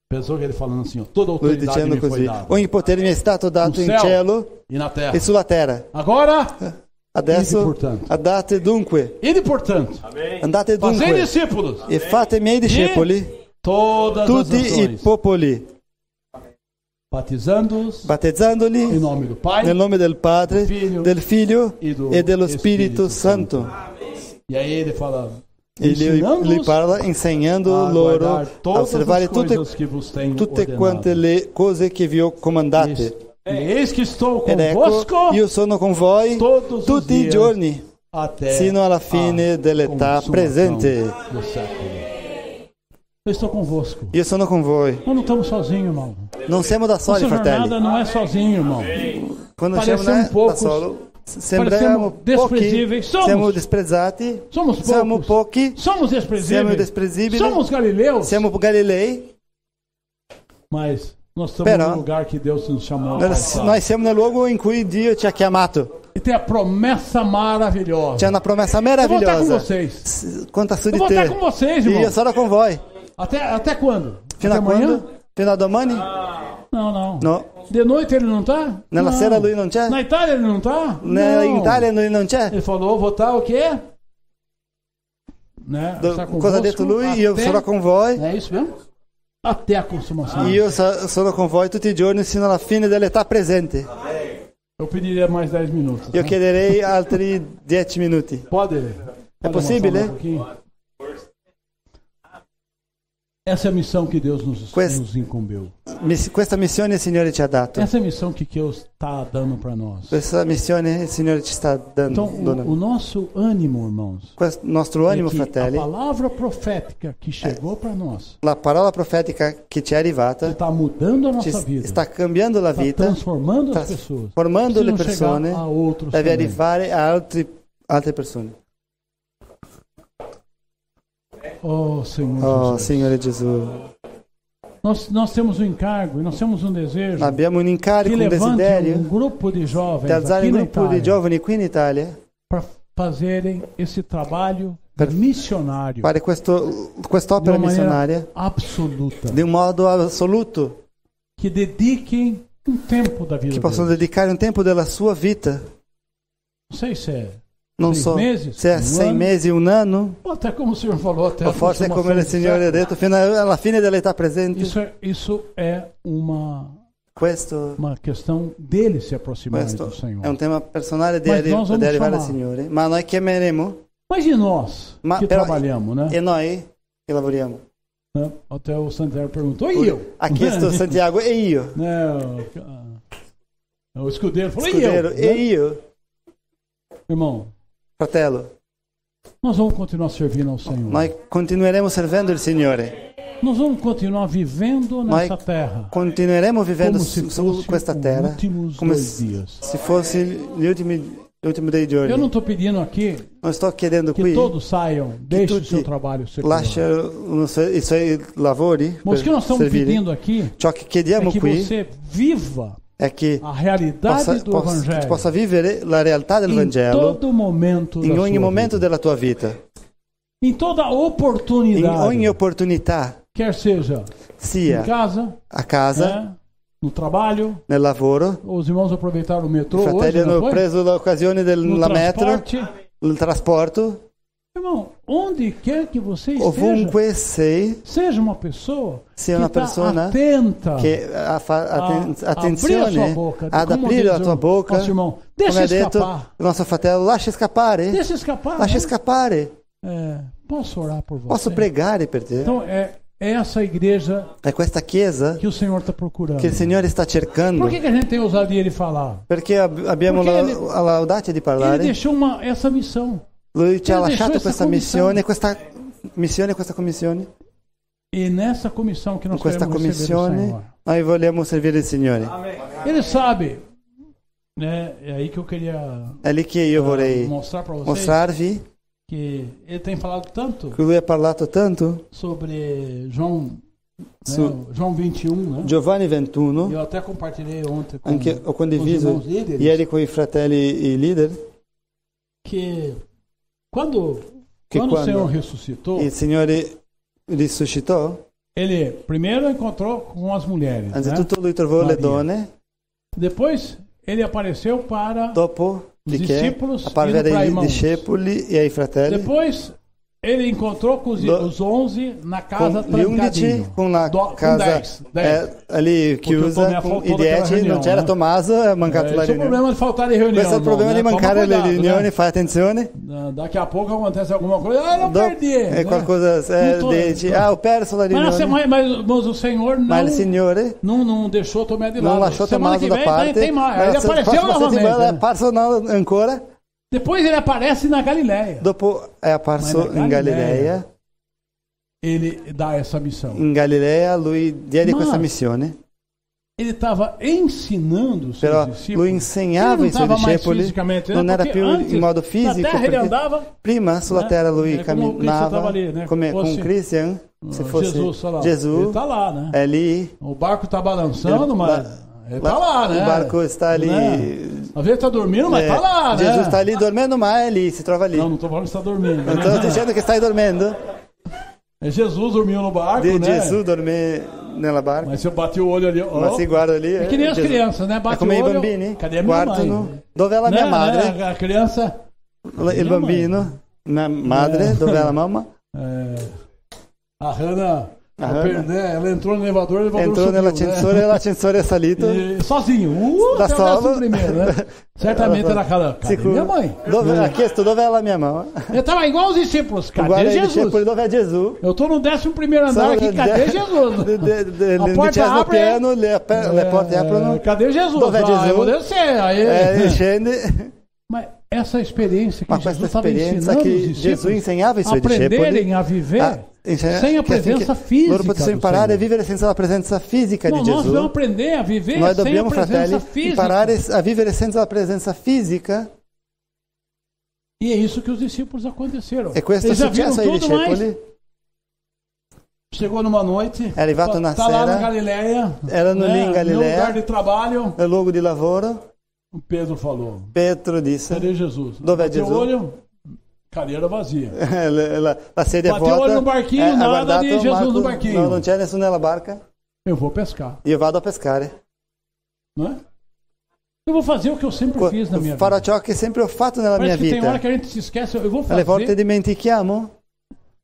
Pensou que ele falando assim, ó, toda lui autoridade dicendo me foi così, dada. ogni potere mi è stato dato No in céu cielo E na terra. e sulla terra. Agora, Adesso Ide, portanto. andate dunque, ide portanto, andate fazei dunque discípulos. e fate miei discepoli Todas as tutti i nações, popoli, batizando-os em battezzandoli nome do Pai. nel nome del Padre, Figlio del Figlio e e dello Spirito Santo. E aí ele fala, E lui ensinando-os parla insegnando a loro guardar a todas osservare as coisas que vos tenho tutte ordenado. quante le cose che vi ho comandate. E eis que estou Ed convosco ecco, io sono con voi todos os tutti i dias giorni, até sino alla fine a dell'età consumação presente. do século. Eu estou convosco. Io sono con voi. Nós não estamos sozinhos, irmão. Non siamo da soli, Nossa jornada fratelli. não é sozinho, irmão. Quando Parecemos siamo da poucos, solo, sembriamo parecemos desprezíveis. pochi, Somos. siamo disprezzati, Somos siamo poucos. pochi, Somos siamo desprezíveis. desprezibili, Somos galileus. siamo Galilei, Mas nós estamos Però, no lugar que Deus nos chamou a nós passar. siamo nel luogo in cui Dio ci ha chiamato. E tem a promessa maravilhosa. C'è una promessa Eu vou estar com meravigliosa. vocês. Conta su Eu di vou te. estar com vocês, E irmão. io sarò con voi. Até quando? Fino Até a amanhã? quando? Fino a domani? Não, Não. No. De noite ele não está? Nella sera lui non c'è? Na Itália ele não está? In Italia lui non c'è? Ele falou, vou estar o quê? Né? Cosa ha detto lui? Io sarò con voi. É isso mesmo? Até a consumação. Io sono con voi tutti i giorni sino alla fine dell'età presente. Eu pediria mais 10 minutos. Io chiederei altri 10 minuti. Pode? È possibile? Essa é a missão que Deus nos incumbeu. Questa missione il Signore ci ha dato. Essa é a missão que Deus está dando para nós. Questa missione il Signore ci sta dando. Então, o nosso ânimo, irmãos, Questo nostro animo, é que fratelli, a palavra profética que chegou para nós la parola profetica che ci è arrivata está mudando a ci nossa vida, sta cambiando la está vita, transformando sta as pessoas, formando le precisam chegar persone, a outros deve também. arrivare a altre persone. Oh, Senhor Oh, Jesus. Signore Gesù. Nós temos um encargo e nós temos um desejo Abbiamo un que incarico, un levante desiderio um grupo de jovens di alzare aqui un na gruppo di Itália giovani qui in Italia, para fazerem esse trabalho Per missionário fare quest'opera de uma missionaria maneira absoluta, di un modo assoluto, que dediquem um tempo da vida che possono deles. dedicare un tempo della sua vita. Não sei se é Non 6 so meses, se è um 6 ano, mesi, un anno, ou até como o senhor falou, até o a forse è come il consumação do Signore ha século. detto, fino alla fine dell'età presente. Isso é uma Questo questão dele se aproximarem do è Senhor. un tema personale di Mas nós vamos arrivare al chamar. Signore, ma noi chiameremo, Mas e nós que però- trabalhamos, né? e noi che lavoriamo. Até o Santiago perguntou, e eu? Ha chiesto Santiago, e io? Né, o escudeiro falou, Scudero, e eu? e io? Irmão, Fratello, nós vamos continuar servindo ao Senhor. noi continueremo servendo il Signore. Nós vamos continuar vivendo nessa Noi terra continueremo vivendo como se su fosse questa os terra últimos come 2 dias. se fosse gli ultimi dei giorni. Eu não estou pedindo aqui Non sto chiedendo que qui todos saiam, deixem o tutti seu trabalho secular. lasciano i suoi lavori Mas o que nós per estamos servire. pedindo aqui Ciò che é chiediamo que qui você viva è che a realidade do che Evangelho tu possa vivere la realtà del em Vangelo todo momento da in ogni sua momento vida. della tua vita, Em toda in oportunidade, ogni opportunità, quer seja sia em casa, a casa, né, no trabalho. nel lavoro. Os irmãos aproveitaram o metrô I fratelli hoje, não hanno foi? preso l'occasione No della metro, transporte. il trasporto. Irmão, onde quer que você esteja, Ovunque sei, seja uma pessoa sia que una está persona atenta che fa abrir a sua attenzione boca, ad como aprire diz la tua o bocca, nosso irmão, come deixa ha detto escapar. il nostro fratello, lascia scappare, Deixa escapar. lascia né? scappare. Posso orar por você? Posso pregare per te? Então, é essa igreja È questa chiesa que o Senhor está procurando. che il Signore sta cercando, Por que a gente tem ousadia de falar? perché abbiamo Perché l'audacia di Ele parlare. deixou essa missão. Lui ci ha Ele lasciato deixou questa essa missione, questa commissione. E nessa comissão que In nós questa queremos receber o commissione Senhor. noi vogliamo servire il Signore. Ele sabe, né? É aí que eu queria È lì che io vorrei mostrar para vocês mostrarvi que ele tem falado tanto che lui ha parlato tanto sobre João, su né? João 21, né? Giovanni 21. Eu até compartilhei ontem com Anche ho os condiviso irmãos líderes ieri con i fratelli i leader que quando che o Senhor quando ressuscitou, il Signore risuscitò, ele primeiro encontrou com as mulheres, né? anzitutto lui trovò le Maria. donne, Depois ele apareceu para dopo di che discípulos apparve indo para ai irmãos. discepoli e ai fratelli, Depois ele encontrou com os 11 na casa con gli 11 trancadinho. con la Com casa 10. lì chiusa, Tomé con faltou i daquela 10, non reunião, c'era né? Tommaso, è mancato la Esse é o riunione. problema de faltar de reunião. Questo è il problema irmão, di né? mancare Toma le cuidado, riunioni, né? fai attenzione. Daqui a pouco acontece alguma coisa, eu perdi. È né? qualcosa, dici, ho perso la riunione. Mas o Senhor Ma il Signore não deixou Tomé de lado. non lasciò Semana Tommaso que da vem parte. tem mais. Ele La apareceu prossima novamente. settimana è né? apparso ancora. Depois ele aparece na Galileia. Dopo è apparso Ma in Galilea. Ele dá essa missão. In Galilea lui diede Ma questa missione. Ele estava ensinando os seus Però discípulos. lui insegnava Ele i não suoi estava mais discepoli, fisicamente, né? non era Porque più antes, in modo na fisico, terra ele perché andava, prima sulla né? terra lui É como o Cristo camminava estava ali, né? come con Fosse, Christian, se fosse Jesus, sei lá. Gesù, Ele está lá, né? è lì, O barco está balançando, mas ele está lá, né? il barco sta lì, Né? Às vezes está dormindo, mas está lá, né? Gesù sta lì dormendo, ma è lì, si trova lì. Não estou falando que está dormindo. Non sto dicendo che stai dormendo, É Jesus dormiu no barco, né? Gesù dorme nella barca. Mas se eu bati o olho ali, Ma si guarda lì, é que nem as Gesù. crianças, né? È Bate come o i olho, bambini, cadê a minha guardano mãe? dove è la mia madre, Né? A criança, il mia bambino, mia madre, dove è la mamma? a Hannah, A Hannah. ela entrou no elevador, o elevador Entrò subiu, nell'ascensore, l'ascensore è salito. E sozinho, Da até o solo. 11º, né? Certamente era cadê Sicuro. minha mãe? Ha chiesto dove è la mia mamma. Eu estava igual os discípulos, cadê Guarda i Jesus? discepoli, dove è Gesù? Eu estou no 11º andar aqui, cadê Jesus? A porta Dicesimo abre, piano, le porte aprono, cadê Jesus? Dove é Ah, Jesus? eu vou descer. Aí, e scende. Mas essa experiência que Ma Jesus questa estava esperienza ensinando os che Gesù discípulos insegnava ai a suoi aprenderem discepoli a viver sem a che affinché presença física loro potessero do imparare a Senhor. vivere senza la presenza fisica Não, di nós Gesù. vamos aprender a viver Noi sem a dobbiamo, fratelli, presença física. imparare a vivere senza la presenza fisica. E é isso que os discípulos aconteceram. E questo è Eles já viram successo ai tudo, mas discepoli. chegou numa noite, È arrivato una tá lá na sera, Galileia, erano lì in no lugar Galilea, de trabalho, nel luogo di lavoro. o Pedro falou, Pietro disse, cadê Jesus? Dove é Bateu Jesus? o olho, cadeira vazia. la sedia Bateu o olho vuota, no barquinho, ha nada guardato di Gesù Marco, no barquinho. no, non c'è nessuno nella barca, Eu vou pescar, io vado a pescare. não é? Eu vou fazer o que eu sempre fiz na minha vida. Farò ciò che sempre ho fatto nella mia Parece que tem hora vita. que a gente se esquece, eu vou Alle volte fazer. dimentichiamo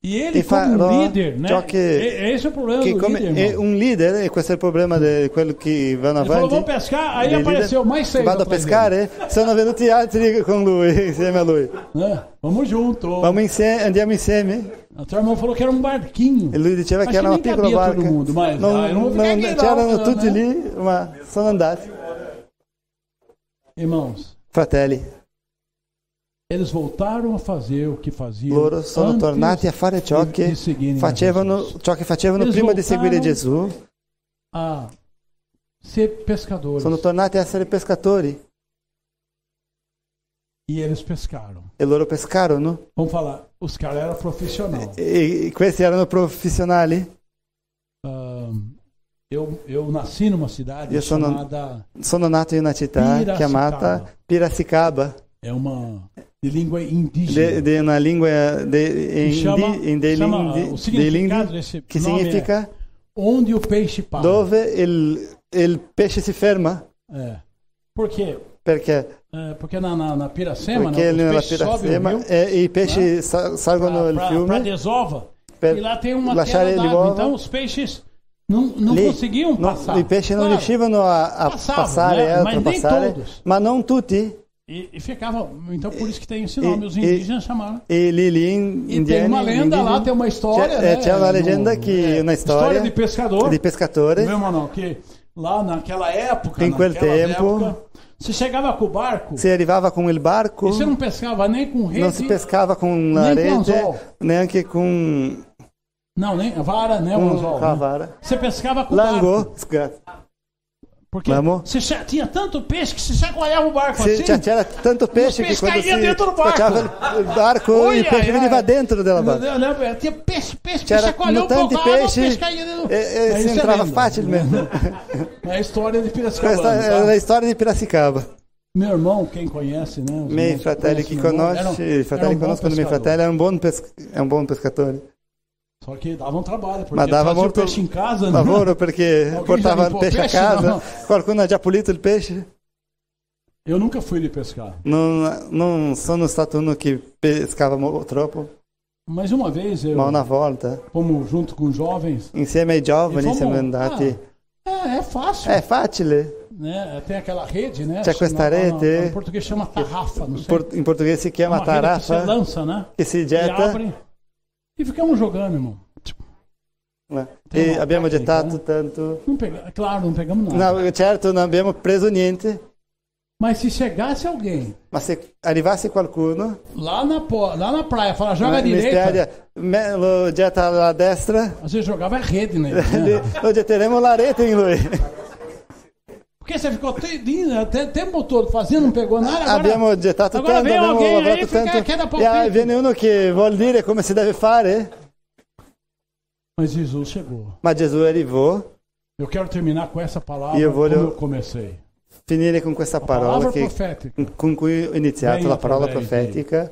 E ele e como farò líder, né? ciò che, Esse é o problema che do come líder, è irmão. un leader, e questo è il problema di quello che vanno Ele falou, avanti. vamos pescar, aí dei apareceu leader. mais 6 Vado a atrás pescare, sono venuti altri con lui, insieme a lui. dele, né? Vamos junto. Andiamo insieme. Até o irmão falou que era um barquinho. E lui diceva Acho che era una nem piccola cabia barca. todo mundo, mas eu não vou ficar aqui, C'erano não, tutti né? lì, ma sono andati. Irmãos, Fratelli, eles voltaram a fazer o que faziam loro sono antes tornati a fare ciò che di seguirem a facevano, Jesus. ciò che facevano Eles prima di seguire voltaram Gesù. a ser pescadores. Sono tornati a essere pescatori E eles pescaram. e loro pescarono. Vamos falar, os caras eram profissionais. E questi erano professionali. Eu nasci numa cidade Io sono- chamada... Sono nato in una città Piracicaba. chiamata Piracicaba, É uma de língua indígena. di una lingua dei Chama- dei chama- lingui, o dei significado lingui, desse che nome significa Onde o peixe para. dove il pesce si ferma. É. Por quê? Perché? Porque na Piracema, Perché os nella peixes sobem o Piracema rio e i pesci salgono il para fiume desova. per E lá tem uma lasciare queda le d'água. uova. Então os peixes não Lì conseguiam passar. I pesci non Claro. riuscivano a Passavam, passare, né? a Mas nem oltrepassare, todos. ma non tutti. E ficava. Então por isso que tem esse nome. Os indígenas chamaram. E lì E tem uma lenda lá, tem uma história. C'è una leggenda che una História storia de pescador. di pescatore. Meu irmão, que lá naquela época, In quel tempo, você chegava com o barco si arrivava con il barco, e você não pescava nem com rede, non si pescava con la nem com rete, anzol. neanche con Não, nem a vara, né, o anzol. a Né? vara. Você pescava com o barco. Lango, Porque Vamos. tinha tanto peixe que você chacoalhava o barco assim. c'era tanto pesce che pesci quando caíam si dentro do barco. faceva il barco, Oi, il pesce ai, veniva ai. dentro della barca. Não, tinha peixe, você C'erano chacoalhou um tanti pouco, o pesci peixe caía dentro. e Mas si isso é entrava lenda. facilmente. É a história de Piracicaba. Questa è la storia di Piracicaba. Meu irmão, quem conhece, né? Os Miei irmãos fratelli, conhecem chi meu irmão, conosce, era i fratelli um bom conoscono i miei pescador. fratelli, è un buon pescatore. Só que dava um trabalho, porque Ma dava trazia o molto peixe em casa, né? lavoro perché Alguém portava já il limpou pesce a pesce? casa. No. Qualcuno ha già pulito il pesce? Eu nunca fui de pescar. Non sono stato uno che pescava troppo, Mas uma vez eu, ma una volta, fomos junto com jovens, insieme ai giovani, E fommo- siamo andati. é fácil, È facile. né? Tem aquela rede, né? C'è questa rete. Em português chama tarrafa, não sei. In portoghese si chiama Uma rede que você tarafa, lança, né? che si E getta. abre e ficamos jogando, irmão. Tem E uma abbiamo técnica, gettato né? tanto. Claro, não pegamos nada. No, certo, non abbiamo preso niente, Mas se chegasse alguém ma se arrivasse qualcuno, lá na praia, fala, joga à mi direita, spiace, lo getta alla destra, você jogava a rede nele. Né? lo getteremo la rete in lui. Porque você ficou até tempo todo fazendo, não pegou nada. Agora, Abbiamo gettato agora tanto, vem abbiamo alguém aí lavorato e fica, tanto. quer dar E palpite. viene uno che vuol dire come si deve fare, Mas Jesus chegou. ma Gesù arrivò. Eu quero terminar com essa palavra Io voglio- como eu comecei. Finire con questa A palavra parola profética. con cui ho iniziato, Venha la parola através profetica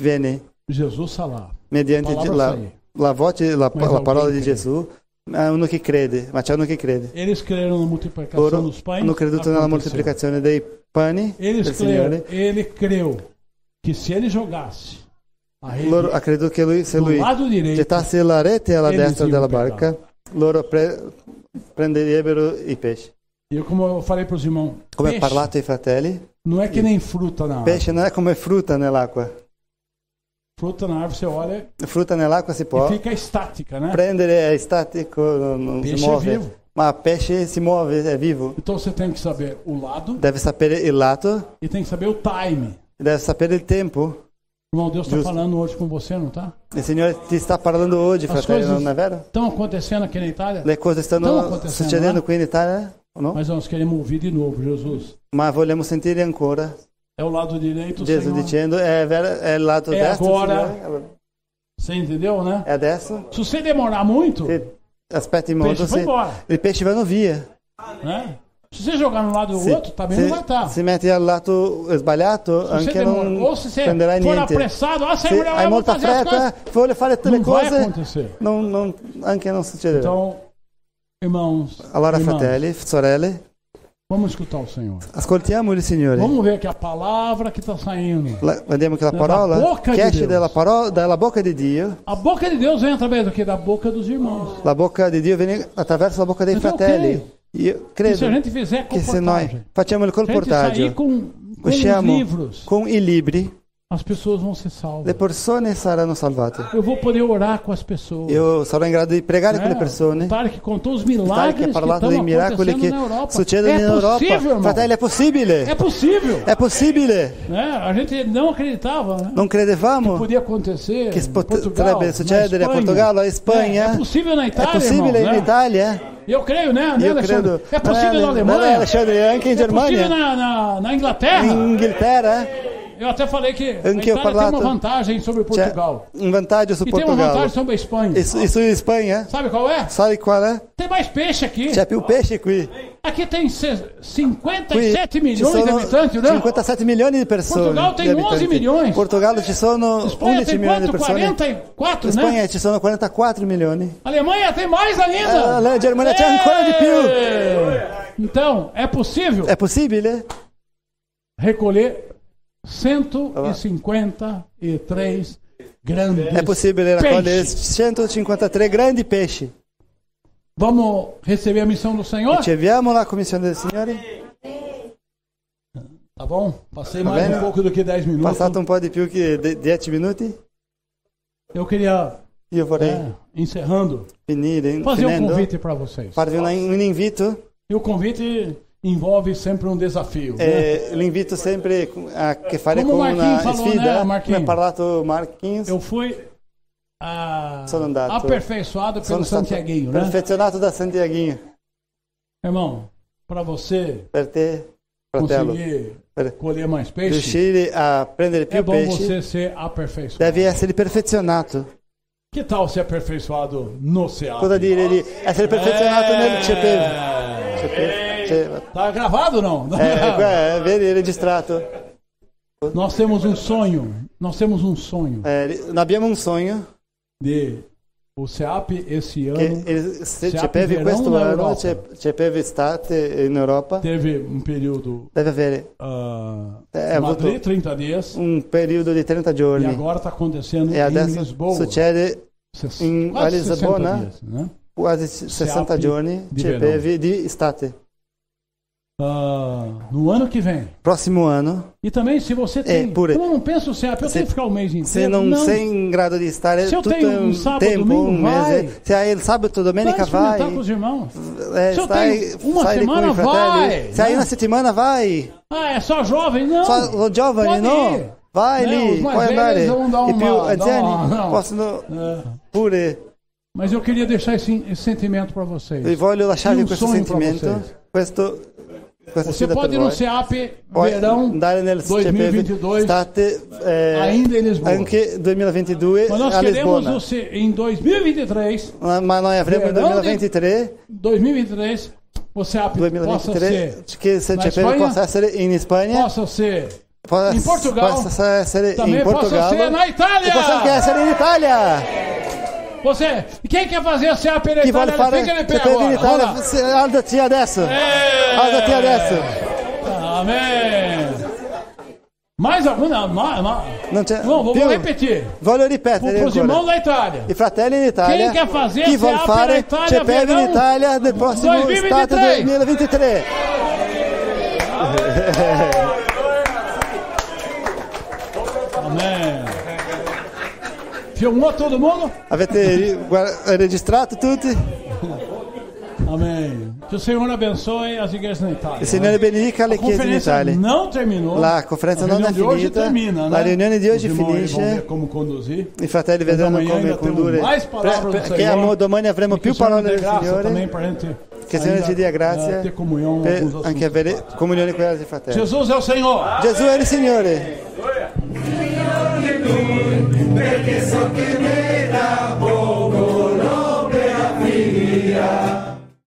viene Jesus falar. mediante Palavra la, sair. la voce, la Mas parola alguém di crê. Gesù, uno che crede, ma c'è uno che crede. Eles creram na multiplicação Loro dos pães. hanno creduto nella aconteceu. moltiplicazione dei pani Eles del creram, Signore. ele creu que se ele jogasse a rede Loro ha creduto che se do lui lado direito, gettasse la rete alla eles destra iam della pegar. barca, loro prenderebbero i pesci. E como eu falei para os irmãos, Come ha peixe parlato ai fratelli, não é que nem fruta na árvore. pesce non è come frutta nell'acqua. Fruta na árvore você olha Frutta nell'acqua si e può fica estática, né? prendere, è statico, non si Pesce è muove. vivo. Ma pesce si muove, è vivo. Então você tem que saber o lado Deve sapere il lato, e tem que saber o time. deve sapere il tempo. Irmão, Deus está Justo. falando hoje com você, não tá? Il Signore ti sta parlando oggi, As fratelli, coisas non è vero? estão acontecendo aqui na Itália, Le cose Stanno stanno acontecendo, succedendo no? qui in Italia, no? mas nós queremos ouvir de novo Jesus. Ma vogliamo sentire ancora É o lado direito, Gesù Senhor. dicendo, è vero, è il lato È destro, agora. Signore? Você entendeu, né? È adesso? Se você demorar muito, Se aspetti o molto, peixe vai sì, embora, i pesci vanno via. né? Se você jogar no lado do outro, também não vai estar. Se metti al lato sbagliato, Se você anche demora, non ou se você prenderai for niente. apressado, Se Senhor, eu hai vou molta fazer as coisas. fretta, vuole fare tutte le Não vai cose, acontecer. anche non succederà. Então, irmãos, Allora, irmãs, fratelli, sorelle, vamos escutar o Senhor. ascoltiamo il Signore. Vamos ver que a palavra que está saindo. Vediamo che la Dalla parola bocca che di esce Dio. dalla bocca di Dio, A boca de Deus vem através do que? Da boca dos irmãos. la bocca di Dio viene attraverso la bocca dei Mas eu fratelli. Io E se a credo gente fizer che se noi colportagem, facciamo il se a gente sair colportaggio, com os usciamo livros, con i libri, as pessoas vão ser salvas. le persone saranno salvate. Eu vou poder orar com as pessoas. Io sarò in grado di pregare con le O persone. Tarek contou os Tarek milagres ha que parlato estão dei miracoli acontecendo che na Europa. succedono in Europa. Possível, irmão. Fratelli, è possibile. É possível. È possibile. Né? A gente não acreditava, né? Non credevamo Podia acontecer che em Portugal, potrebbe succedere na a Espanha. Portogallo, a Spagna. É possível na È Itália, possibile irmão, in né? Italia. Eu creio, né? Io Alexandre? credo. É possível na Non è Alemanha. Alexandre, anche in É possível Germania, na Inglaterra. in Inghilterra. Eu até falei que a Anche io ho Itália tem uma parlato. vantagem sobre C'è Portugal. un vantaggio su E tem uma Portogallo. vantagem sobre a Espanha. E su Spagna? Sabe qual é? Sai qual è? Tem mais peixe aqui. C'è più pesce qui. Aqui tem Qui 57 ci milhões de sono habitantes, né? 57 milioni di persone. Portogallo tem di 11 abitanti. milioni. In Portogallo ci sono Espanha 11 tem milioni di quanto? persone. 44, In né? Spagna ci sono 44 milioni. Alemanha tem mais ainda. La Germania c'è ancora di più. Então, é possível È possibile? recolher 153 grandes È possibile raccogliere peixes. 153 grandi pesci. Vamos receber a missão do Senhor? Riceviamo la commissione del Signore? Tá bom? Passei Tá mais bene. um pouco do que 10 minutos. Passato un po' di più che 10 minuti. Eu queria, Io vorrei encerrando, finire, fazer um finendo, convite para vocês. farvi un invito. E o convite envolve sempre um desafio. Né? L'invito sempre a che fare Come con Marquinhos una falou, sfida. né, Marquinhos? Come ha parlato Marquinhos. Eu fui Sono andato. aperfeiçoado pelo Sono stato Santiaguinho, né? perfezionato da Santiaguinho. Irmão, para você Per te, fratello, conseguir per colher mais peixe, riuscire a prendere più é bom pesci, você ser aperfeiçoado. devi essere perfezionato. Que tal ser aperfeiçoado no CEAP? Cosa dire di essere perfezionato nel CEPEV? Tá gravado ou não? Vedi, è registrato. Nós temos um sonho. Nós temos um sonho Abbiamo un sogno de o CEAP esse ano che il CEAP CEPEV verão questo na anno, Europa. CEPEV estate in Europa, teve um período deve avere Madrid, avuto 30 dias, un periodo di 30 e giorni. agora está acontecendo E em adesso Lisboa. succede in a Quase 60 Lisbona dias, né? quasi 60 giorni di CEPEV di estate. No ano que vem. Prossimo anno, E também, se você tem. pure. Eu não penso o CEAP, eu Se- tenho que ficar o mês inteiro. se non sei in grado di stare Se eu tutto tenho un sábado, tempo, domingo, un vai. mese, se hai il sabato e Vai domenica experimentar vai, com os irmãos. Se eu stai tenho uma lì con semana, i fratelli, vai, se hai né? una settimana vai, Ah, é só jovem? Não. Só giovani Pode no, ir. vai Não, lì, os mais puoi velhos andare, vão dar i più uma- anziani não. possono É. pure. Mas eu queria deixar esse sentimento para vocês. Vi voglio lasciarvi E um questo sonho pra sentimento, vocês. questa Você sfida pode per ir no voi. CEAP Puoi verão andare nel 2022 estate ainda em Lisboa. anche 2022 Mas nós a queremos Lisbona. em 2023, Ma noi avremo il Verão 2023 o CEAP possa ser che il na CEPEV Espanha, possa essere in Spagna, possa ser possa Portugal, essere também in possa Portogallo ser na e possa anche Itália. essere in Italia. Você, quem quer fazer a CA per Chi vuole Italia? fare Fica de pé CP in agora. Italia, Vamos lá. alzati adesso. Alzati adesso. Amém. Mais alguma? Non c'è Não, vou più. repetir. Voglio ripetere Para os irmãos ancora. da Itália. I fratelli in Italia, Quem quer fazer chi vuol CA per fare Italia CEPEV in verão Italia nel prossimo 2023. estate 2023? Amém. Filmou todo mundo? Avete registrato tutti? Amém. Que o Senhor abençoe as igrejas na Itália. Il Signore benedica le A chiese in conferência Italia. não terminou. La conferenza A non reunião è de hoje finita. termina, né? La riunione di oggi Os irmãos aí vão ver finisce. como conduzir. I fratelli Mas vedranno amanhã come ainda temos condurre. mais palavras do Perché Senhor. domani avremo E que più o Senhor parole dê del graça Signore. também pra gente Che il Signore ci dia grazia ter comunhão com per alguns assuntos. anche avere comunione con gli altri fratelli. Jesus é o Senhor. Gesù è il Signore. Perché so che